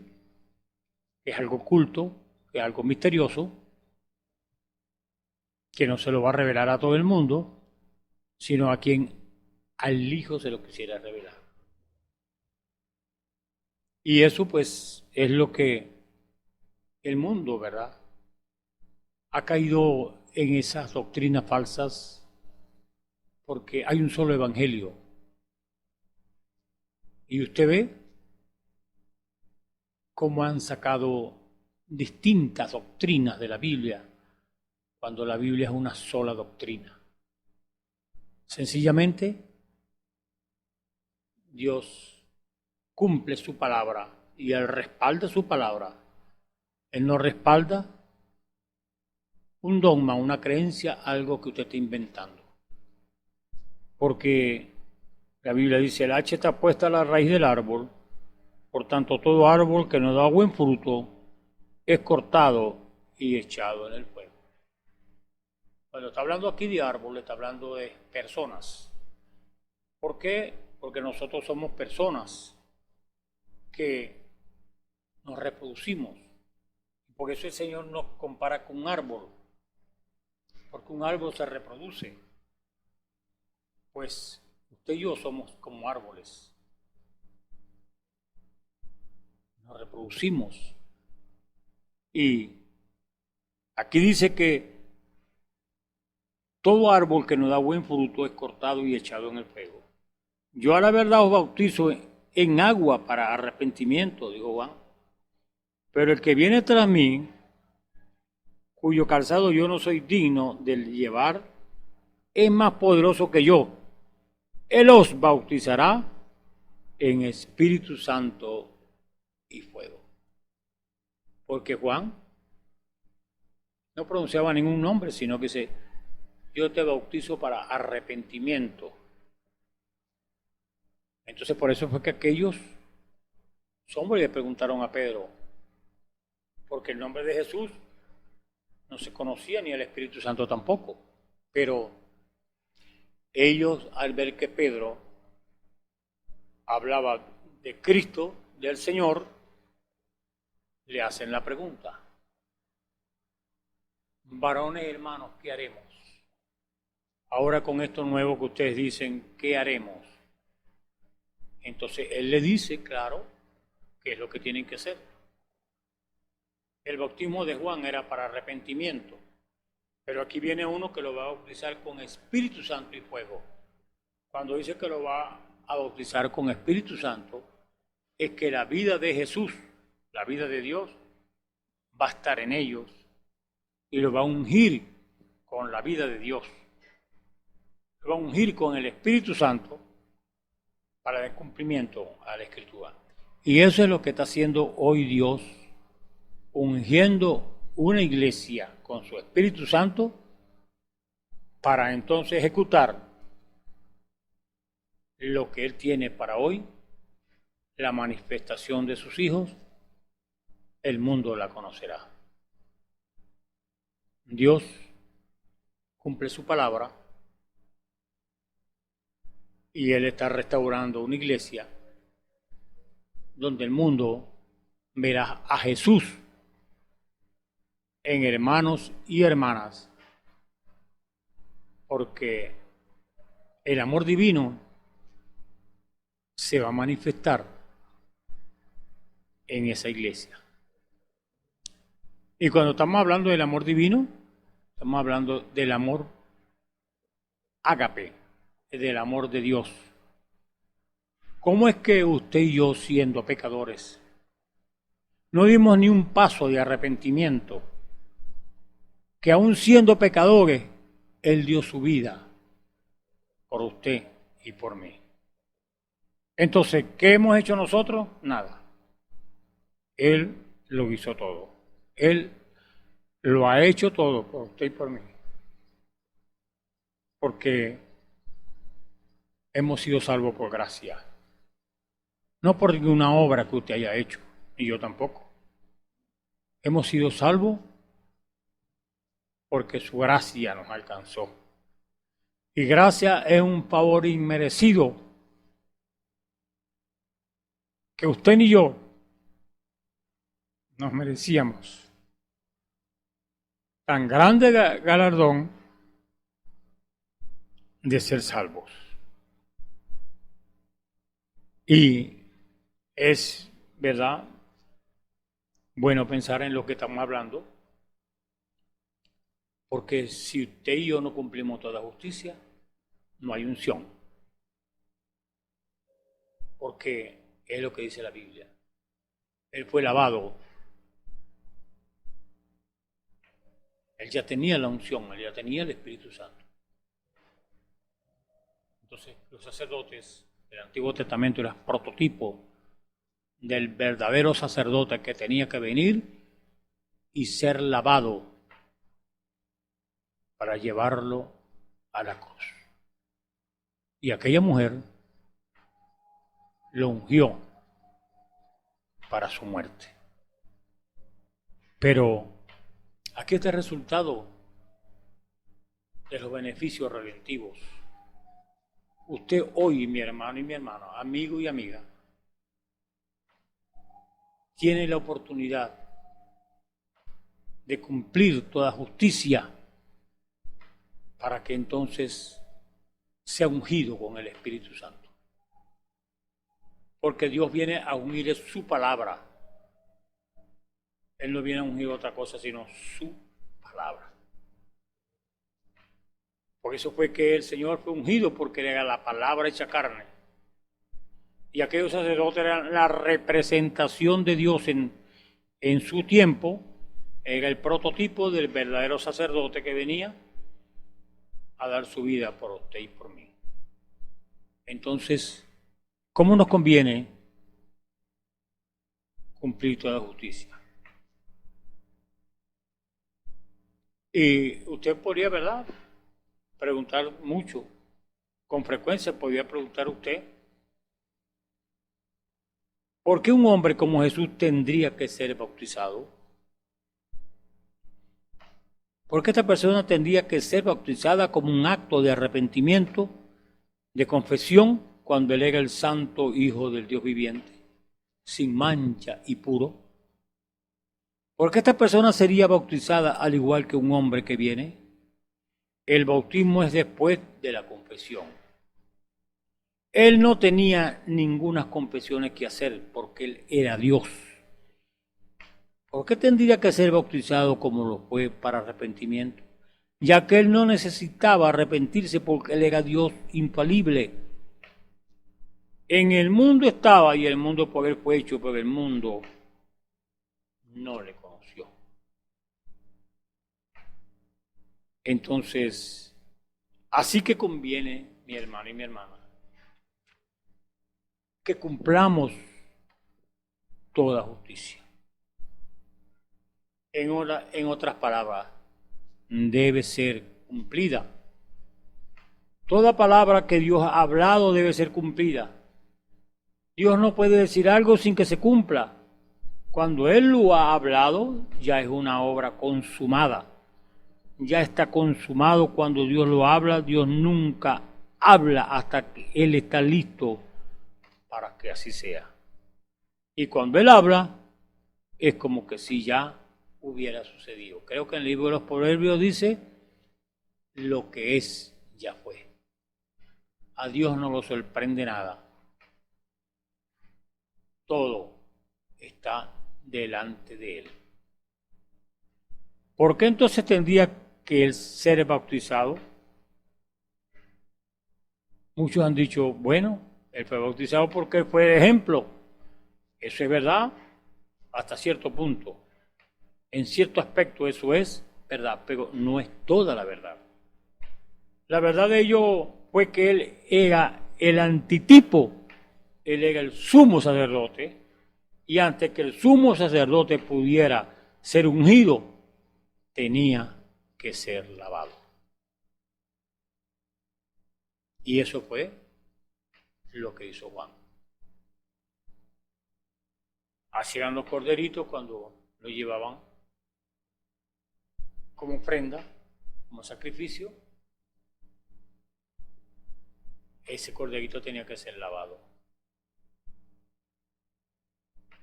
que es algo oculto, que es algo misterioso, que no se lo va a revelar a todo el mundo, sino a quien al Hijo se lo quisiera revelar. Y eso pues es lo que el mundo, ¿verdad?, ha caído en esas doctrinas falsas porque hay un solo evangelio. Y usted ve cómo han sacado distintas doctrinas de la Biblia cuando la Biblia es una sola doctrina. Sencillamente, Dios cumple su palabra y Él respalda su palabra. Él no respalda un dogma, una creencia, algo que usted está inventando. Porque la Biblia dice, el hacha está puesta a la raíz del árbol, por tanto todo árbol que no da buen fruto es cortado y echado en el fuego. Cuando está hablando aquí de árbol, está hablando de personas. ¿Por qué? Porque nosotros somos personas que nos reproducimos. Por eso el Señor nos compara con un árbol, porque un árbol se reproduce. Pues usted y yo somos como árboles. Nos reproducimos. Y aquí dice que todo árbol que no da buen fruto es cortado y echado en el fuego. Yo a la verdad os bautizo en agua para arrepentimiento, dijo Juan. Pero el que viene tras mí, cuyo calzado yo no soy digno de llevar, es más poderoso que yo. Él os bautizará en Espíritu Santo y fuego. Porque Juan no pronunciaba ningún nombre, sino que dice, yo te bautizo para arrepentimiento. Entonces por eso fue que aquellos hombres le preguntaron a Pedro, porque el nombre de Jesús no se conocía ni el Espíritu Santo tampoco, pero ellos al ver que Pedro hablaba de Cristo, del Señor, le hacen la pregunta, varones hermanos, ¿qué haremos? Ahora con esto nuevo que ustedes dicen, ¿qué haremos? Entonces él le dice, claro, qué es lo que tienen que hacer. El bautismo de Juan era para arrepentimiento, pero aquí viene uno que lo va a bautizar con Espíritu Santo y fuego. Cuando dice que lo va a bautizar con Espíritu Santo, es que la vida de Jesús, la vida de Dios, va a estar en ellos y lo va a ungir con la vida de Dios. Lo va a ungir con el Espíritu Santo para dar cumplimiento a la Escritura. Y eso es lo que está haciendo hoy Dios, ungiendo una iglesia con su Espíritu Santo para entonces ejecutar lo que Él tiene para hoy, la manifestación de sus hijos, el mundo la conocerá. Dios cumple su palabra y Él está restaurando una iglesia donde el mundo verá a Jesús en hermanos y hermanas, porque el amor divino se va a manifestar en esa iglesia. Y cuando estamos hablando del amor divino, estamos hablando del amor ágape, del amor de Dios. ¿Cómo es que usted y yo, siendo pecadores, no dimos ni un paso de arrepentimiento? Que aún siendo pecadores, Él dio su vida por usted y por mí. Entonces, ¿qué hemos hecho nosotros? Nada. Él lo hizo todo. Él lo ha hecho todo por usted y por mí. Porque hemos sido salvos por gracia. No por ninguna obra que usted haya hecho, y yo tampoco. Hemos sido salvos porque su gracia nos alcanzó. Y gracia es un favor inmerecido que usted ni yo nos merecíamos. Tan grande galardón de ser salvos. Y es, ¿verdad?, bueno pensar en lo que estamos hablando, porque si usted y yo no cumplimos toda justicia, no hay unción. Porque es lo que dice la Biblia. Él fue lavado. Él ya tenía la unción, él ya tenía el Espíritu Santo. Entonces, los sacerdotes del Antiguo Testamento eran prototipo del verdadero sacerdote que tenía que venir y ser lavado para llevarlo a la cruz. Y aquella mujer lo ungió para su muerte. Pero aquí está el resultado de los beneficios redentivos. Usted hoy, mi hermano y mi hermana, amigo y amiga, tiene la oportunidad de cumplir toda justicia para que entonces sea ungido con el Espíritu Santo. Porque Dios viene a ungir su palabra. Él no viene a ungir otra cosa sino su palabra. Por eso fue que el Señor fue ungido, porque era la palabra hecha carne. Y aquellos sacerdotes eran la representación de Dios en su tiempo. Era el prototipo del verdadero sacerdote que venía a dar su vida por usted y por mí. Entonces, ¿Cómo nos conviene cumplir toda justicia? Y usted podría, ¿verdad?, preguntar mucho. Con frecuencia podría preguntar usted, ¿por qué un hombre como Jesús tendría que ser bautizado? ¿Por qué esta persona tendría que ser bautizada como un acto de arrepentimiento, de confesión, cuando él era el santo Hijo del Dios viviente, sin mancha y puro? ¿Por qué esta persona sería bautizada al igual que un hombre que viene? El bautismo es después de la confesión. Él no tenía ninguna confesiones que hacer porque él era Dios. ¿Por qué tendría que ser bautizado como lo fue para arrepentimiento? Ya que él no necesitaba arrepentirse porque él era Dios infalible. En el mundo estaba y el mundo por él fue hecho, pero el mundo no le conoció. Entonces, así que conviene, mi hermano y mi hermana, que cumplamos toda justicia. En otras palabras, debe ser cumplida. Toda palabra que Dios ha hablado debe ser cumplida. Dios no puede decir algo sin que se cumpla. Cuando Él lo ha hablado, ya es una obra consumada. Ya está consumado cuando Dios lo habla. Dios nunca habla hasta que Él está listo para que así sea. Y cuando Él habla, es como que si ya hubiera sucedido. Creo que en el libro de los Proverbios dice, lo que es, ya fue. A Dios no lo sorprende nada. Todo está delante de Él. ¿Por qué entonces tendría que Él ser bautizado? Muchos han dicho, bueno, Él fue bautizado porque Él fue el ejemplo. Eso es verdad hasta cierto punto. En cierto aspecto eso es verdad, pero no es toda la verdad. La verdad de ello fue que Él era el antitipo, Él era el sumo sacerdote, y antes que el sumo sacerdote pudiera ser ungido, tenía que ser lavado. Y eso fue lo que hizo Juan. Hacían los corderitos cuando lo llevaban como ofrenda, como sacrificio. Ese corderito tenía que ser lavado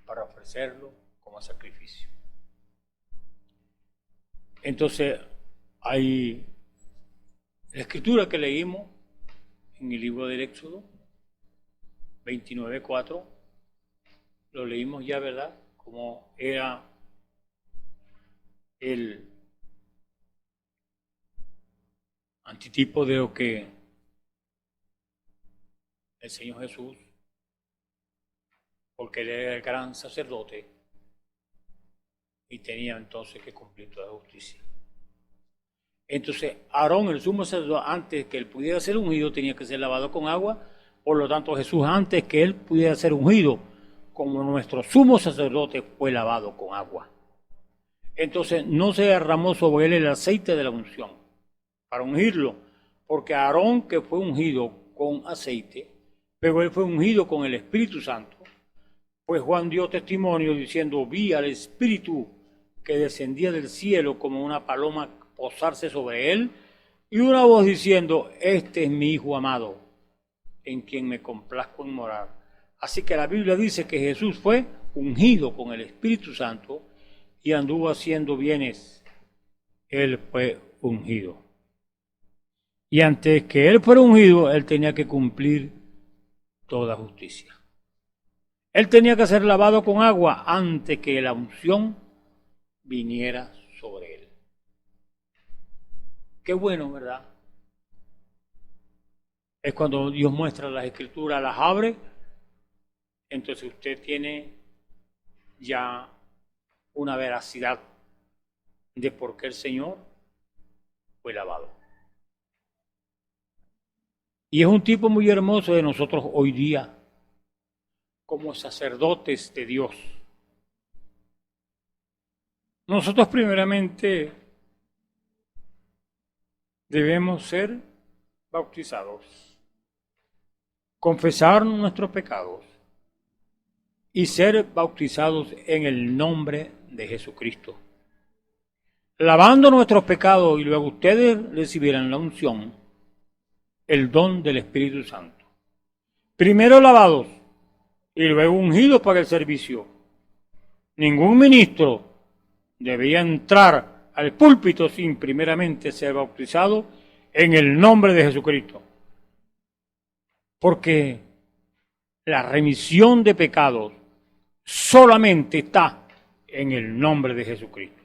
para ofrecerlo como sacrificio. Entonces, hay la escritura que leímos en el libro del Éxodo 29:4, lo leímos ya, ¿verdad? Como era el antitipo de lo que el Señor Jesús, porque Él era el gran sacerdote y tenía entonces que cumplir toda justicia. Entonces, Aarón, el sumo sacerdote, antes que él pudiera ser ungido, tenía que ser lavado con agua. Por lo tanto, Jesús, antes que él pudiera ser ungido, como nuestro sumo sacerdote, fue lavado con agua. Entonces, no se derramó sobre él el aceite de la unción para ungirlo, porque Aarón, que fue ungido con aceite, pero él fue ungido con el Espíritu Santo, pues Juan dio testimonio diciendo, vi al Espíritu que descendía del cielo como una paloma posarse sobre él, y una voz diciendo, este es mi Hijo amado, en quien me complazco en morar. Así que la Biblia dice que Jesús fue ungido con el Espíritu Santo y anduvo haciendo bienes. Él fue ungido. Y antes que él fuera ungido, él tenía que cumplir toda justicia. Él tenía que ser lavado con agua antes que la unción viniera sobre él. Qué bueno, ¿verdad? Es cuando Dios muestra las escrituras, las abre, entonces usted tiene ya una veracidad de por qué el Señor fue lavado. Y es un tipo muy hermoso de nosotros hoy día, como sacerdotes de Dios. Nosotros primeramente debemos ser bautizados, confesar nuestros pecados y ser bautizados en el nombre de Jesucristo. Lavando nuestros pecados y luego ustedes recibirán la unción, el don del Espíritu Santo. Primero lavados y luego ungidos para el servicio. Ningún ministro debía entrar al púlpito sin primeramente ser bautizado en el nombre de Jesucristo. Porque la remisión de pecados solamente está en el nombre de Jesucristo.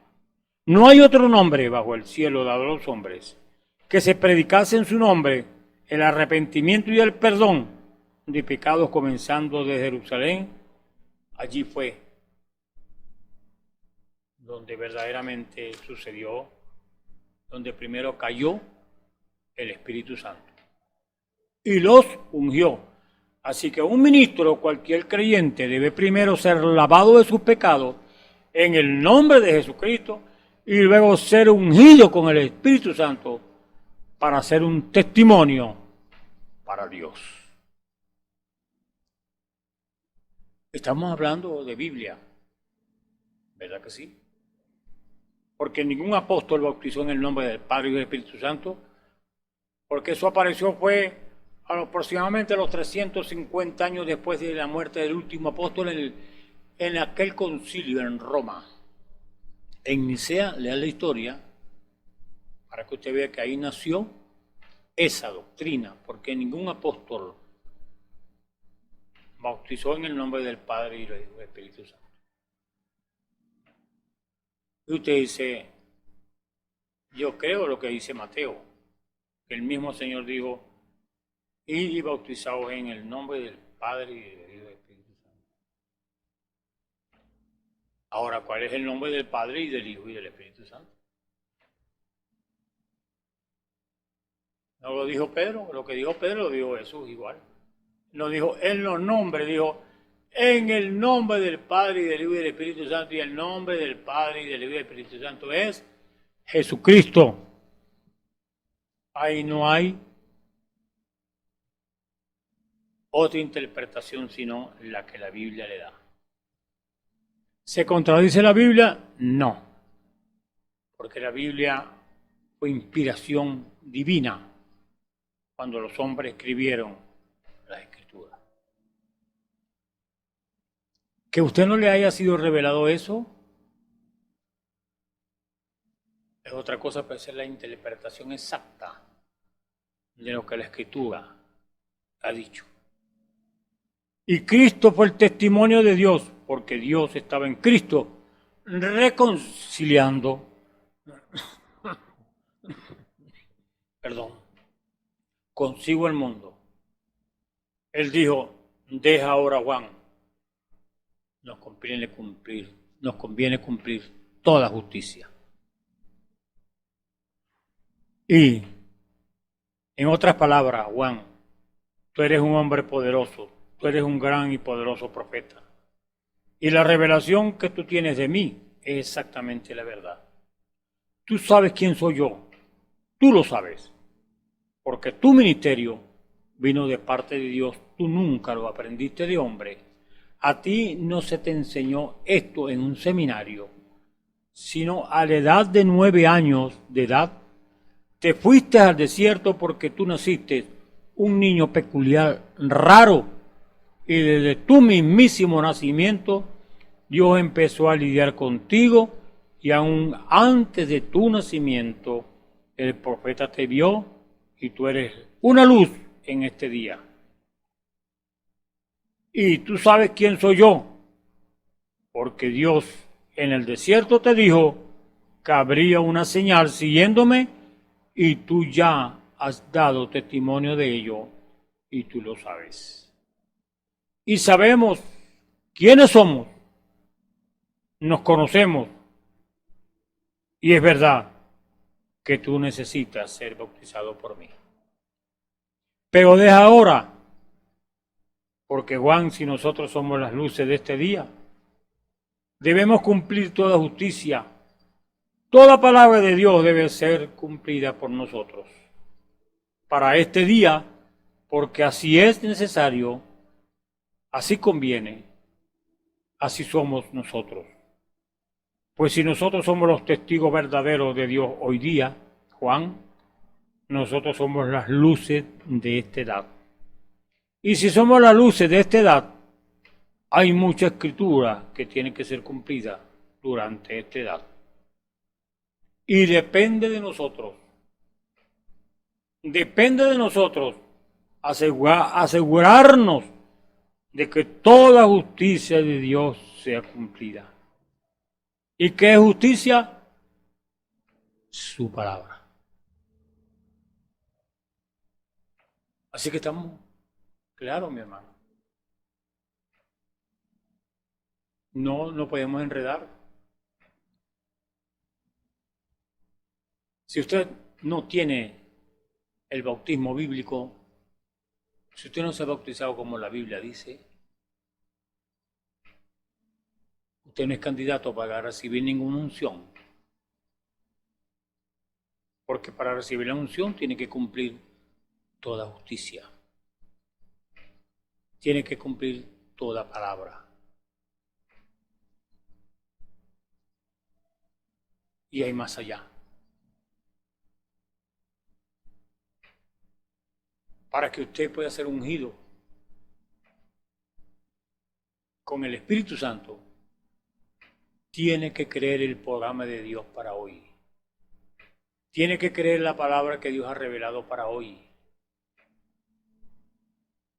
No hay otro nombre bajo el cielo dado a los hombres que se predicase en su nombre el arrepentimiento y el perdón de pecados comenzando de Jerusalén. Allí fue donde verdaderamente sucedió, donde primero cayó el Espíritu Santo y los ungió. Así que un ministro, cualquier creyente, debe primero ser lavado de sus pecados en el nombre de Jesucristo y luego ser ungido con el Espíritu Santo para ser un testimonio para Dios. Estamos hablando de Biblia, ¿verdad que sí? Porque ningún apóstol bautizó en el nombre del Padre y del Espíritu Santo, porque eso apareció fue aproximadamente a los 350 años después de la muerte del último apóstol en aquel concilio en Roma. En Nicea, lea la historia, para que usted vea que ahí nació esa doctrina, porque ningún apóstol bautizó en el nombre del Padre y del Espíritu Santo. Y usted dice, yo creo lo que dice Mateo, que el mismo Señor dijo, id y bautizaos en el nombre del Padre y del Espíritu Santo. Ahora, ¿cuál es el nombre del Padre y del Hijo y del Espíritu Santo? No lo dijo Pedro, lo que dijo Pedro lo dijo Jesús igual. No dijo en los nombres, dijo en el nombre del Padre y del Hijo y del Espíritu Santo, y el nombre del Padre y del Hijo y del Espíritu Santo es Jesucristo. Ahí no hay otra interpretación sino la que la Biblia le da. ¿Se contradice la Biblia? No, porque la Biblia fue inspiración divina cuando los hombres escribieron las Escrituras. Que usted no le haya sido revelado eso es otra cosa, puede ser la interpretación exacta de lo que la Escritura ha dicho. Y Cristo fue el testimonio de Dios, porque Dios estaba en Cristo reconciliando, consigo el mundo. Él dijo, deja ahora Juan, nos conviene cumplir toda justicia. Y, en otras palabras, Juan, tú eres un hombre poderoso, tú eres un gran y poderoso profeta. Y la revelación que tú tienes de mí es exactamente la verdad. Tú sabes quién soy yo, tú lo sabes, porque tu ministerio vino de parte de Dios, tú nunca lo aprendiste de hombre. A ti no se te enseñó esto en un seminario, sino a la edad de 9 años de edad, te fuiste al desierto porque tú naciste un niño peculiar, raro, y desde tu mismísimo nacimiento Dios empezó a lidiar contigo, y aún antes de tu nacimiento el profeta te vio y tú eres una luz en este día. Y tú sabes quién soy yo, porque Dios en el desierto te dijo que habría una señal siguiéndome, y tú ya has dado testimonio de ello y tú lo sabes. Y sabemos quiénes somos, nos conocemos, y es verdad que tú necesitas ser bautizado por mí. Pero deja ahora, Porque Juan, si nosotros somos las luces de este día, debemos cumplir toda justicia. Toda palabra de Dios debe ser cumplida por nosotros. Para este día, porque así es necesario, así conviene, así somos nosotros. Pues si nosotros somos los testigos verdaderos de Dios hoy día, Juan, nosotros somos las luces de esta edad. Y si somos las luces de esta edad, hay mucha escritura que tiene que ser cumplida durante esta edad. Y depende de nosotros asegurarnos de que toda justicia de Dios sea cumplida. ¿Y qué es justicia? Su palabra. Así que estamos claros, mi hermano. No podemos enredar. Si usted no tiene el bautismo bíblico, si usted no se ha bautizado como la Biblia dice, usted no es candidato para recibir ninguna unción. Porque para recibir la unción tiene que cumplir toda justicia. Tiene que cumplir toda palabra. Y hay más allá. Para que usted pueda ser ungido con el Espíritu Santo, tiene que creer el programa de Dios para hoy. Tiene que creer la palabra que Dios ha revelado para hoy.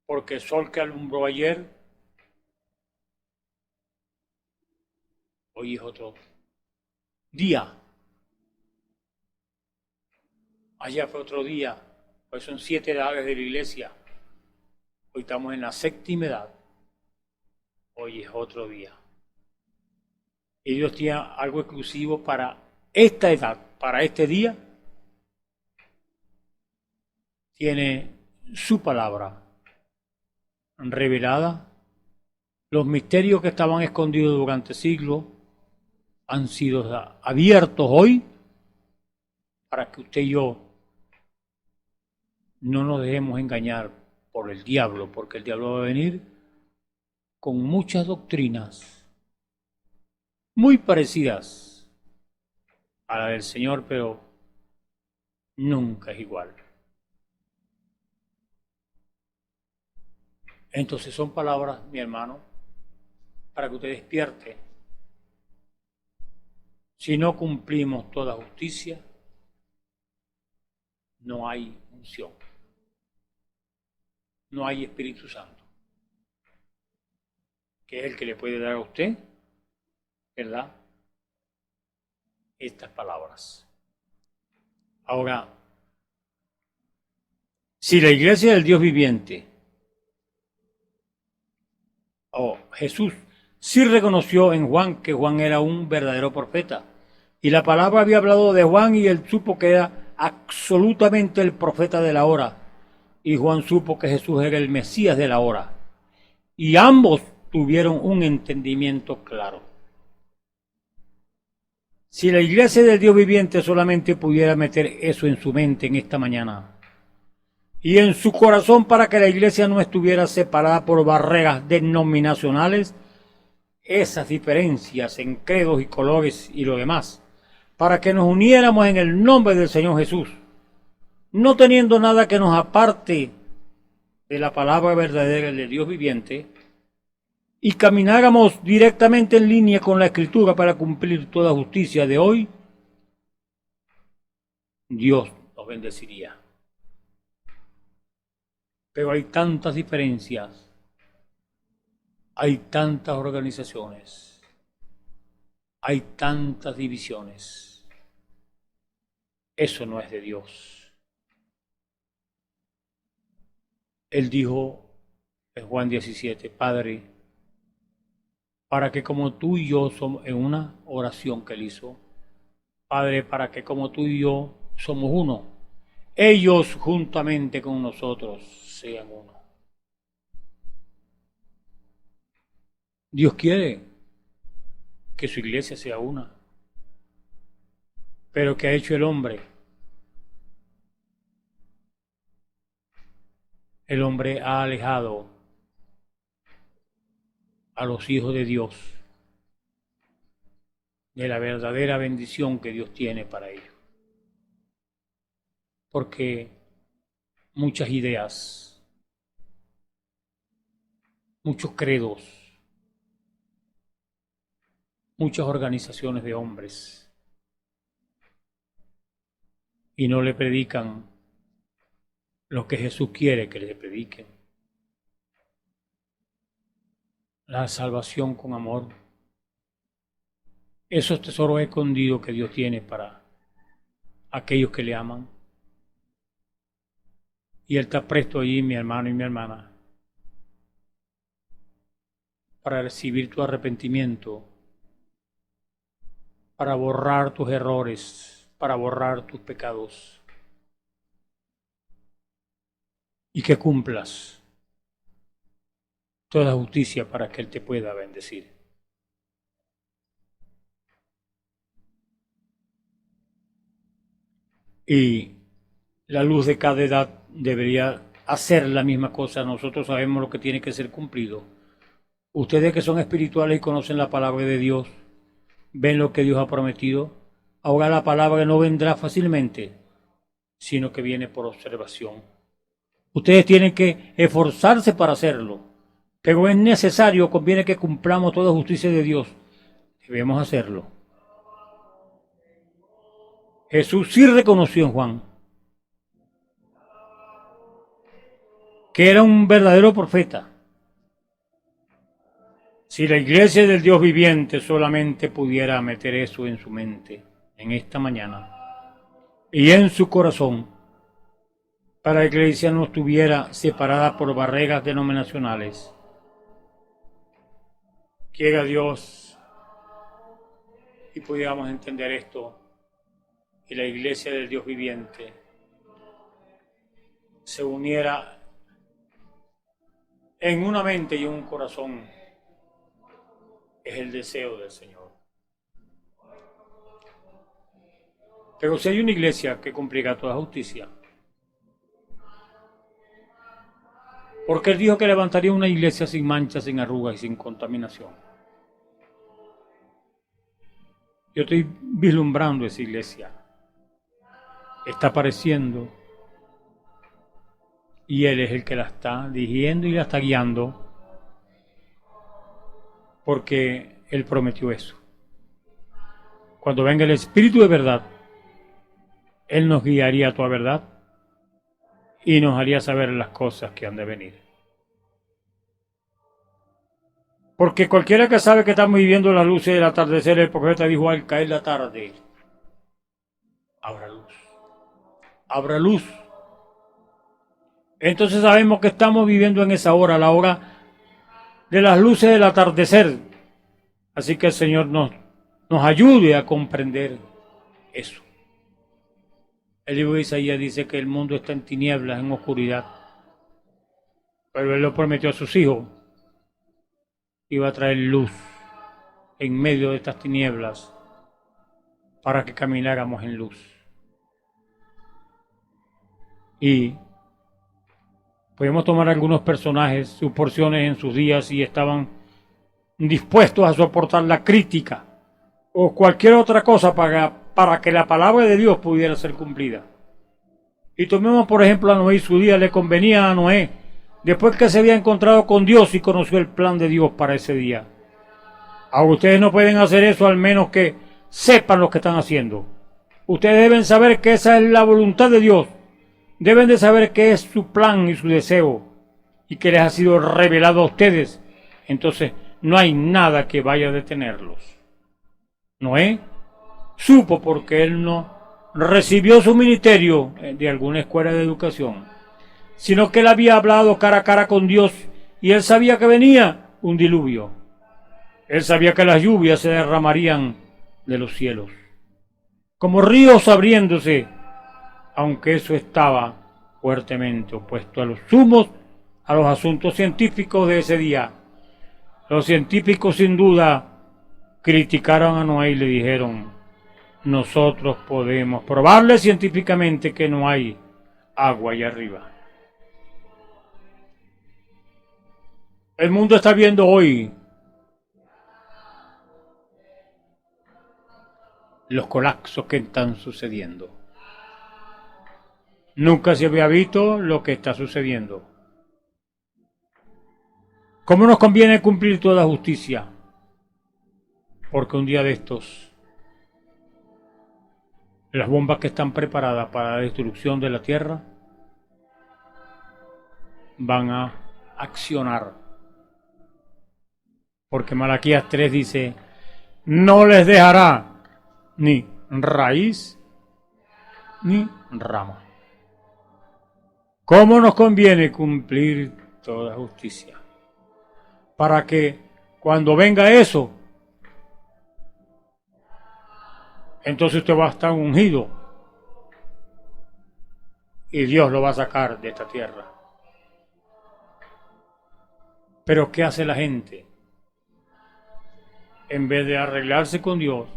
Porque el sol que alumbró ayer, hoy es otro día. Ayer fue otro día. Hoy son 7 edades de la iglesia. Hoy estamos en la 7ª edad. Hoy es otro día. Y Dios tiene algo exclusivo para esta edad, para este día. Tiene su palabra revelada. Los misterios que estaban escondidos durante siglos han sido abiertos hoy para que usted y yo no nos dejemos engañar por el diablo, porque el diablo va a venir con muchas doctrinas muy parecidas a la del Señor, pero nunca es igual. Entonces son palabras, mi hermano, para que usted despierte. Si no cumplimos toda justicia, no hay unción. No hay Espíritu Santo, que es el que le puede dar a usted, ¿verdad?, estas palabras. Ahora, si la iglesia del Dios viviente, Jesús sí reconoció en Juan que Juan era un verdadero profeta, y la palabra había hablado de Juan y él supo que era absolutamente el profeta de la hora, y Juan supo que Jesús era el Mesías de la hora, y ambos tuvieron un entendimiento claro. Si la iglesia del Dios viviente solamente pudiera meter eso en su mente en esta mañana y en su corazón, para que la iglesia no estuviera separada por barreras denominacionales, esas diferencias en credos y colores y lo demás, para que nos uniéramos en el nombre del Señor Jesús, no teniendo nada que nos aparte de la palabra verdadera del Dios viviente, y camináramos directamente en línea con la Escritura para cumplir toda justicia de hoy, Dios nos bendeciría. Pero hay tantas diferencias, hay tantas organizaciones, hay tantas divisiones. Eso no es de Dios. Él dijo en Juan 17, Padre, para que como tú y yo somos, en una oración que él hizo, Padre, para que como tú y yo somos uno, ellos juntamente con nosotros sean uno. Dios quiere que su iglesia sea una. Pero ¿qué ha hecho el hombre? El hombre ha alejado a los hijos de Dios de la verdadera bendición que Dios tiene para ellos. Porque muchas ideas, muchos credos, muchas organizaciones de hombres, y no le predican lo que Jesús quiere que le prediquen. La salvación con amor. Esos tesoros escondidos que Dios tiene para aquellos que le aman. Y Él está presto allí, mi hermano y mi hermana, para recibir tu arrepentimiento, para borrar tus errores, para borrar tus pecados, y que cumplas toda justicia para que Él te pueda bendecir. Y la luz de cada edad debería hacer la misma cosa. Nosotros sabemos lo que tiene que ser cumplido. Ustedes que son espirituales y conocen la palabra de Dios, ven lo que Dios ha prometido. Ahora la palabra no vendrá fácilmente, sino que viene por observación. Ustedes tienen que esforzarse para hacerlo, pero es necesario, conviene que cumplamos toda justicia de Dios. Debemos hacerlo. Jesús sí reconoció en Juan que era un verdadero profeta. Si la iglesia del Dios viviente solamente pudiera meter eso en su mente en esta mañana y en su corazón, para que la iglesia no estuviera separada por barreras denominacionales. Quiera Dios y pudiéramos entender esto, y la iglesia del Dios viviente se uniera en una mente y un corazón. Es el deseo del Señor. Pero si hay una iglesia que cumplirá toda justicia, porque Él dijo que levantaría una iglesia sin manchas, sin arrugas y sin contaminación. Yo estoy vislumbrando esa iglesia. Está apareciendo. Y Él es el que la está dirigiendo y la está guiando. Porque Él prometió eso. Cuando venga el Espíritu de verdad, Él nos guiaría a toda verdad y nos haría saber las cosas que han de venir. Porque cualquiera que sabe que estamos viviendo las luces del atardecer, el profeta dijo: al caer la tarde, habrá luz. Habrá luz. Entonces sabemos que estamos viviendo en esa hora, la hora de las luces del atardecer. Así que el Señor nos ayude a comprender eso. El libro de Isaías dice que el mundo está en tinieblas, en oscuridad. Pero Él lo prometió a sus hijos. Iba a traer luz en medio de estas tinieblas para que camináramos en luz. Y podemos tomar algunos personajes, sus porciones en sus días, y estaban dispuestos a soportar la crítica o cualquier otra cosa para que la palabra de Dios pudiera ser cumplida. Y tomemos por ejemplo a Noé y su día. Le convenía a Noé, después que se había encontrado con Dios y conoció el plan de Dios para ese día. Ahora ustedes no pueden hacer eso, al menos que sepan lo que están haciendo. Ustedes deben saber que esa es la voluntad de Dios. Deben de saber que es su plan y su deseo, y que les ha sido revelado a ustedes. Entonces no hay nada que vaya a detenerlos. Noé supo, porque él no recibió su ministerio de alguna escuela de educación, sino que él había hablado cara a cara con Dios, y él sabía que venía un diluvio. Él sabía que las lluvias se derramarían de los cielos, como ríos abriéndose, aunque eso estaba fuertemente opuesto a los asuntos científicos de ese día. Los científicos sin duda criticaron a Noé y le dijeron: nosotros podemos probarle científicamente que no hay agua allá arriba. El mundo está viendo hoy los colapsos que están sucediendo. Nunca se había visto lo que está sucediendo. ¿Cómo nos conviene cumplir toda justicia? Porque un día de estos, las bombas que están preparadas para la destrucción de la tierra van a accionar. Porque Malaquías 3 dice: no les dejará ni raíz ni rama. ¿Cómo nos conviene cumplir toda justicia? Para que cuando venga eso, entonces usted va a estar ungido y Dios lo va a sacar de esta tierra. Pero ¿qué hace la gente? En vez de arreglarse con Dios,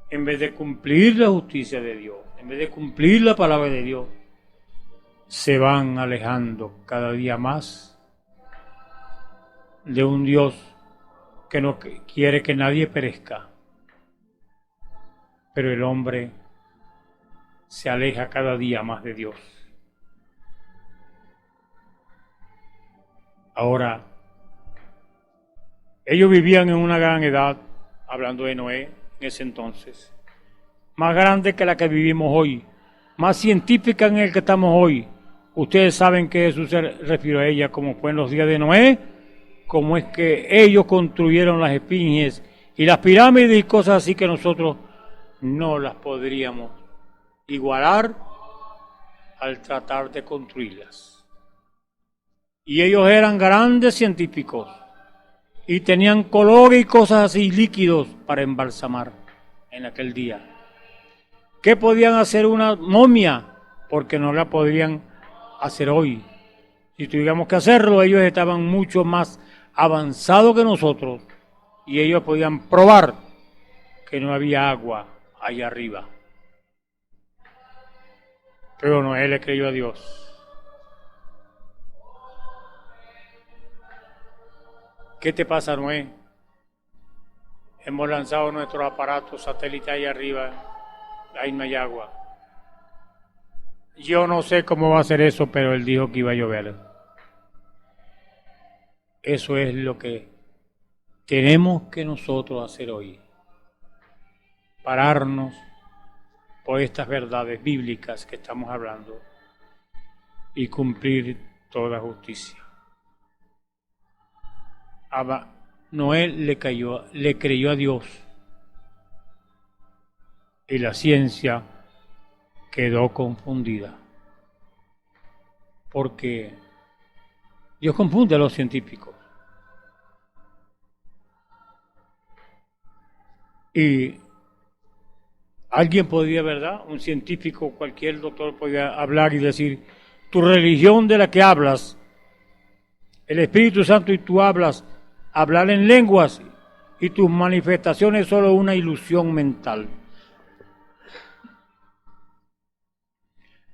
en vez de cumplir la justicia de Dios, en vez de cumplir la palabra de Dios, se van alejando cada día más de un Dios que no quiere que nadie perezca. Pero el hombre se aleja cada día más de Dios. Ahora, ellos vivían en una gran edad, hablando de Noé en ese entonces, más grande que la que vivimos hoy, más científica en el que estamos hoy. Ustedes saben que Jesús se refirió a ella como fue en los días de Noé, como es que ellos construyeron las esfinges y las pirámides y cosas así que nosotros no las podríamos igualar al tratar de construirlas. Y ellos eran grandes científicos y tenían color y cosas así, líquidos para embalsamar en aquel día. ¿Qué podían hacer una momia? Porque no la podrían hacer hoy. Si tuviéramos que hacerlo, ellos estaban mucho más avanzados que nosotros y ellos podían probar que no había agua allá arriba. Pero Noé le creyó a Dios. ¿Qué te pasa, Noé? Hemos lanzado nuestros aparatos satélites ahí arriba, ahí no hay agua. Yo no sé cómo va a ser eso, pero él dijo que iba a llover. Eso es lo que tenemos que nosotros hacer hoy. Pararnos por estas verdades bíblicas que estamos hablando y cumplir toda justicia. Noé le creyó a Dios y la ciencia quedó confundida, porque Dios confunde a los científicos. Y alguien podría, ¿verdad? Un científico, cualquier doctor podría hablar y decir: tu religión de la que hablas, el Espíritu Santo y tú hablas, hablar en lenguas y tus manifestaciones es solo una ilusión mental.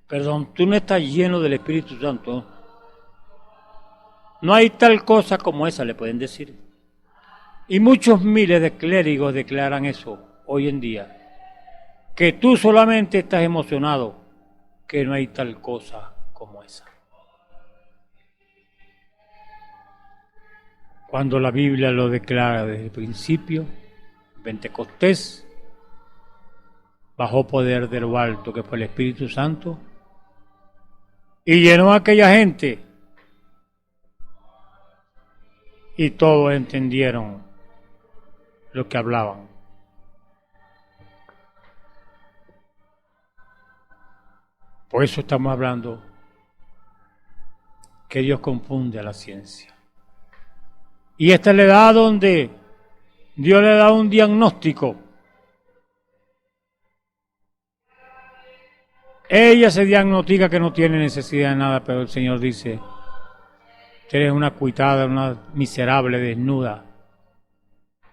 Perdón, tú no estás lleno del Espíritu Santo. No hay tal cosa como esa, le pueden decir. Y muchos miles de clérigos declaran eso hoy en día. Que tú solamente estás emocionado, que no hay tal cosa como esa. Cuando la Biblia lo declara desde el principio, Pentecostés, bajó poder de lo alto que fue el Espíritu Santo y llenó a aquella gente y todos entendieron lo que hablaban. Por eso estamos hablando que Dios confunde a la ciencia. Y esta es la edad donde Dios le da un diagnóstico. Ella se diagnostica que no tiene necesidad de nada, pero el Señor dice: Usted es una cuitada, una miserable, desnuda,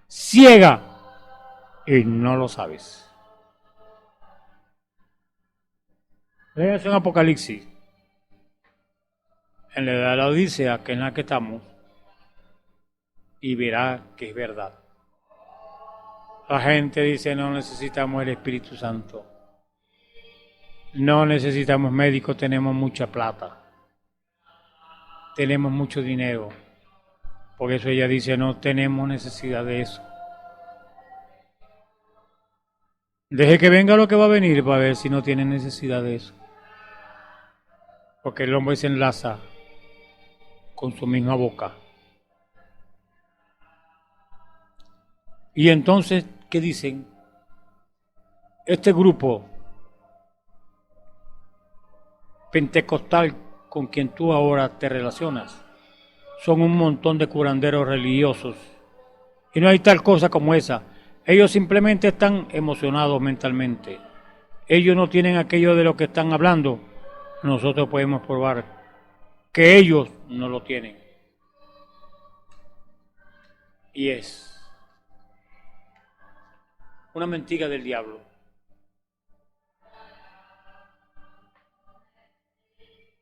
ciega, y no lo sabes. Léase en Apocalipsis, en la edad de la Odisea, que es la que estamos, y verá que es verdad. La gente dice: no necesitamos el Espíritu Santo, no necesitamos médicos, tenemos mucha plata, tenemos mucho dinero. Por eso ella dice: no tenemos necesidad de eso. Deje que venga lo que va a venir para ver si no tiene necesidad de eso. Porque el hombre se enlaza con su misma boca. Y entonces, ¿qué dicen? Este grupo pentecostal con quien tú ahora te relacionas son un montón de curanderos religiosos. Y no hay tal cosa como esa. Ellos simplemente están emocionados mentalmente. Ellos no tienen aquello de lo que están hablando. Nosotros podemos probar que ellos no lo tienen. Y es una mentira del diablo.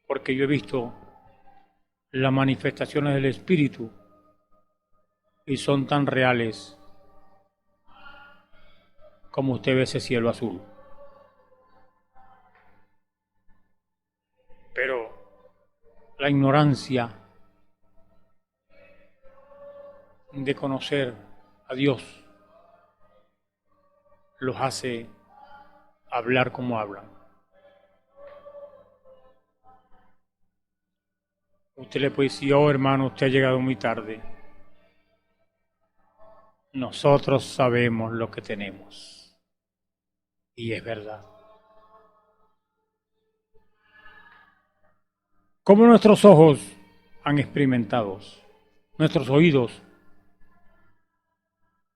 Porque yo he visto las manifestaciones del Espíritu y son tan reales como usted ve ese cielo azul. Pero la ignorancia de conocer a Dios los hace hablar como hablan. Usted le puede decir: oh hermano, usted ha llegado muy tarde. Nosotros sabemos lo que tenemos. Y es verdad. Como nuestros ojos han experimentado, nuestros oídos,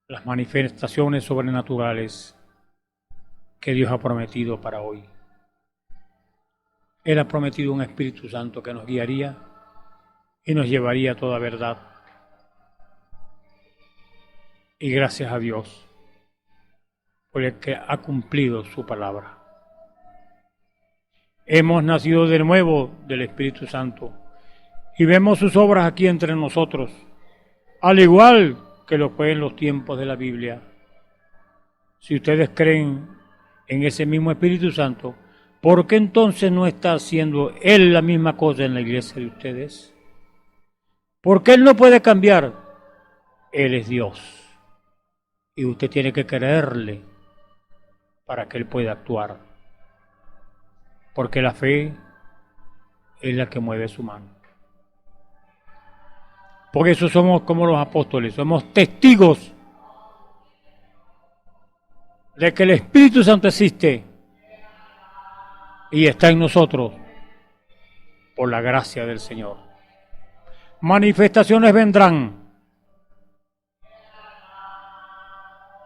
las manifestaciones sobrenaturales que Dios ha prometido para hoy. Él ha prometido un Espíritu Santo que nos guiaría y nos llevaría a toda verdad. Y gracias a Dios por el que ha cumplido su palabra. Hemos nacido de nuevo del Espíritu Santo y vemos sus obras aquí entre nosotros, al igual que lo fue en los tiempos de la Biblia. Si ustedes creen en ese mismo Espíritu Santo, ¿por qué entonces no está haciendo Él la misma cosa en la iglesia de ustedes? Porque Él no puede cambiar. Él es Dios. Y usted tiene que creerle para que Él pueda actuar. Porque la fe es la que mueve su mano. Por eso somos como los apóstoles, somos testigos de que el Espíritu Santo existe y está en nosotros por la gracia del Señor. Manifestaciones vendrán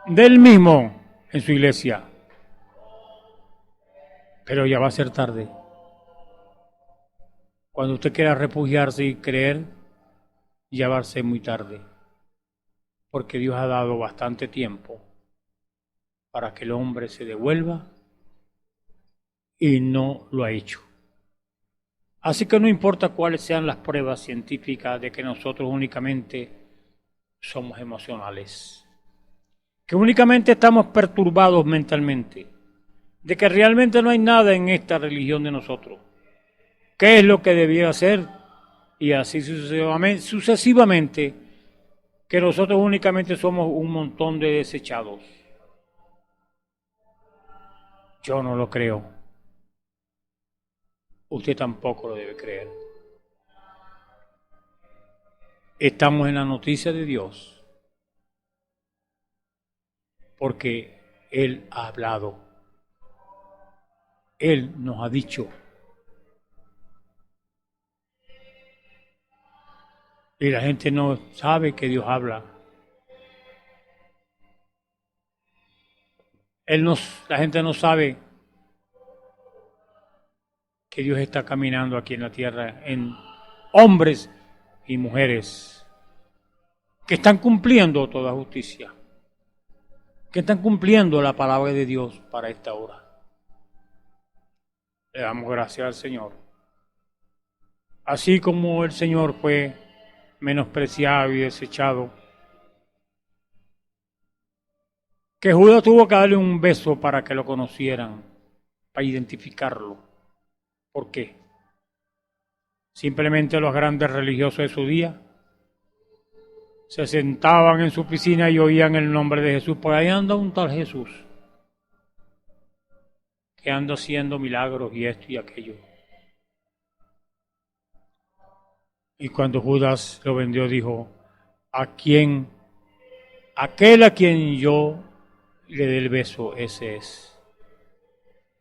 del mismo en su iglesia, pero ya va a ser tarde. Cuando usted quiera refugiarse y creer, ya va a ser muy tarde, porque Dios ha dado bastante tiempo para que el hombre se devuelva y no lo ha hecho. Así que no importa cuáles sean las pruebas científicas de que nosotros únicamente somos emocionales, que únicamente estamos perturbados mentalmente, de que realmente no hay nada en esta religión de nosotros. ¿Qué es lo que debía hacer? Y así sucesivamente, que nosotros únicamente somos un montón de desechados. Yo no lo creo. Usted tampoco lo debe creer. Estamos en la noticia de Dios porque Él ha hablado. Él nos ha dicho. Y la gente no sabe que Dios habla. La gente no sabe que Dios está caminando aquí en la tierra en hombres y mujeres que están cumpliendo toda justicia, que están cumpliendo la palabra de Dios para esta hora. Le damos gracias al Señor. Así como el Señor fue menospreciado y desechado, que Judas tuvo que darle un beso para que lo conocieran, para identificarlo. ¿Por qué? Simplemente los grandes religiosos de su día se sentaban en su piscina y oían el nombre de Jesús. Por ahí anda un tal Jesús que anda haciendo milagros y esto y aquello. Y cuando Judas lo vendió, dijo: aquel a quien yo le dé el beso, ese es.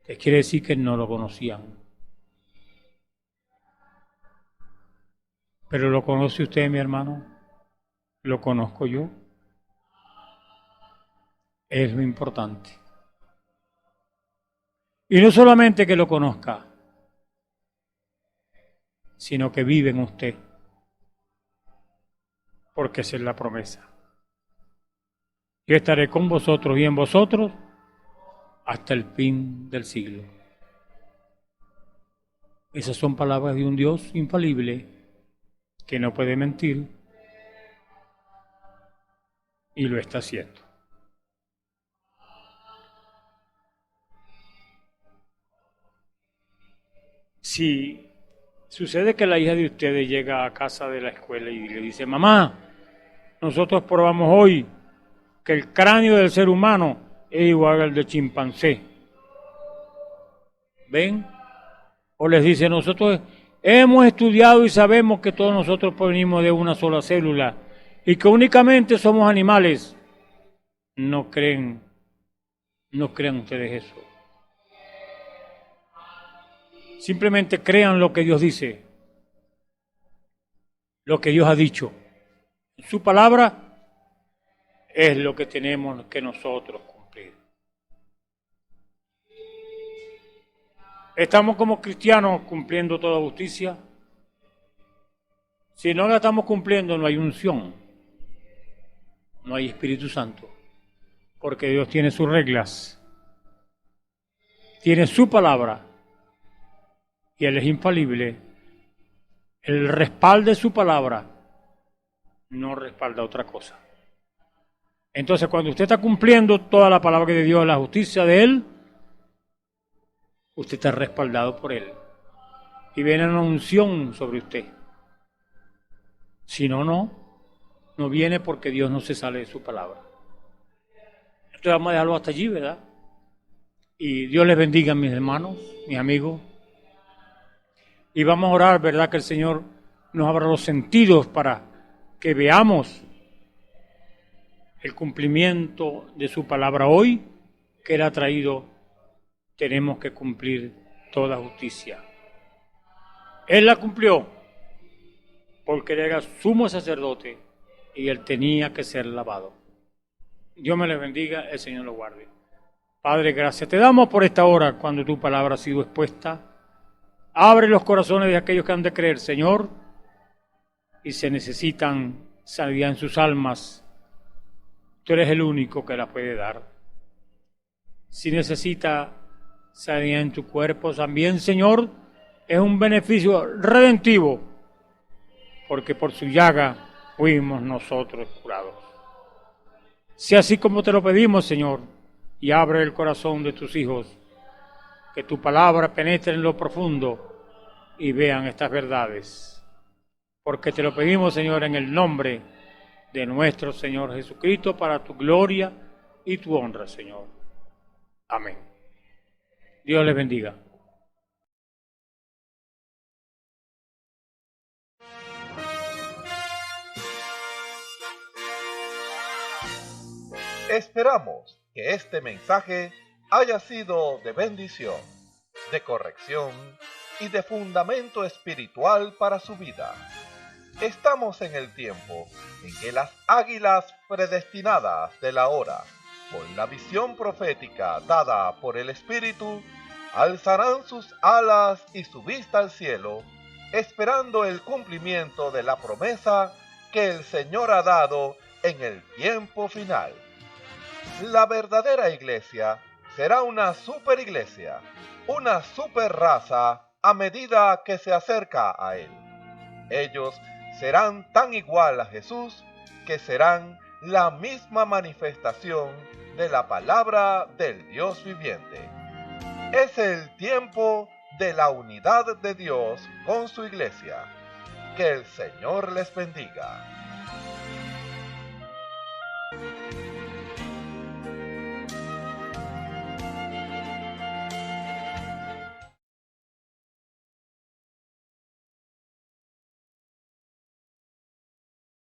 ¿Qué quiere decir? Que no lo conocían. Pero ¿lo conoce usted, mi hermano? ¿Lo conozco yo? Es lo importante. Y no solamente que lo conozca, sino que vive en usted, porque esa es la promesa. Yo estaré con vosotros y en vosotros hasta el fin del siglo. Esas son palabras de un Dios infalible que no puede mentir y lo está haciendo. Si sucede que la hija de ustedes llega a casa de la escuela y le dice: mamá, nosotros probamos hoy que el cráneo del ser humano es igual al de chimpancé. ¿Ven? O les dice: nosotros hemos estudiado y sabemos que todos nosotros provenimos de una sola célula y que únicamente somos animales. No crean ustedes eso. Simplemente crean lo que Dios dice, lo que Dios ha dicho. Su palabra es lo que tenemos que nosotros cumplir. ¿Estamos como cristianos cumpliendo toda justicia? Si no la estamos cumpliendo, no hay unción, no hay Espíritu Santo, porque Dios tiene sus reglas, tiene su palabra, y Él es infalible. El respaldo de su palabra no respalda otra cosa. Entonces, cuando usted está cumpliendo toda la palabra de Dios, la justicia de Él, usted está respaldado por Él. Y viene una unción sobre usted. Si no, no viene, porque Dios no se sale de su palabra. Entonces vamos a dejarlo hasta allí, ¿verdad? Y Dios les bendiga, mis hermanos, mis amigos. Y vamos a orar, ¿verdad? Que el Señor nos abra los sentidos para que veamos el cumplimiento de su palabra hoy, que Él ha traído. Tenemos que cumplir toda justicia. Él la cumplió porque Él era sumo sacerdote y Él tenía que ser lavado. Dios me les bendiga, el Señor lo guarde. Padre, gracias te damos por esta hora cuando tu palabra ha sido expuesta. Abre los corazones de aquellos que han de creer, Señor, y se necesitan sanidad en sus almas. Tú eres el único que la puede dar. Si necesita sanidad en tu cuerpo también, Señor, es un beneficio redentivo, porque por su llaga fuimos nosotros curados. Sea así como te lo pedimos, Señor, y abre el corazón de tus hijos, que tu palabra penetre en lo profundo y vean estas verdades. Porque te lo pedimos, Señor, en el nombre de nuestro Señor Jesucristo, para tu gloria y tu honra, Señor. Amén. Dios les bendiga. Esperamos que este mensaje haya sido de bendición, de corrección y de fundamento espiritual para su vida. Estamos en el tiempo en que las águilas predestinadas de la hora, con la visión profética dada por el Espíritu, alzarán sus alas y su vista al cielo esperando el cumplimiento de la promesa que el Señor ha dado en el tiempo final. La verdadera iglesia será una superiglesia, una super raza a medida que se acerca a Él. Ellos serán tan igual a Jesús que serán la misma manifestación de la palabra del Dios viviente. Es el tiempo de la unidad de Dios con su iglesia. Que el Señor les bendiga.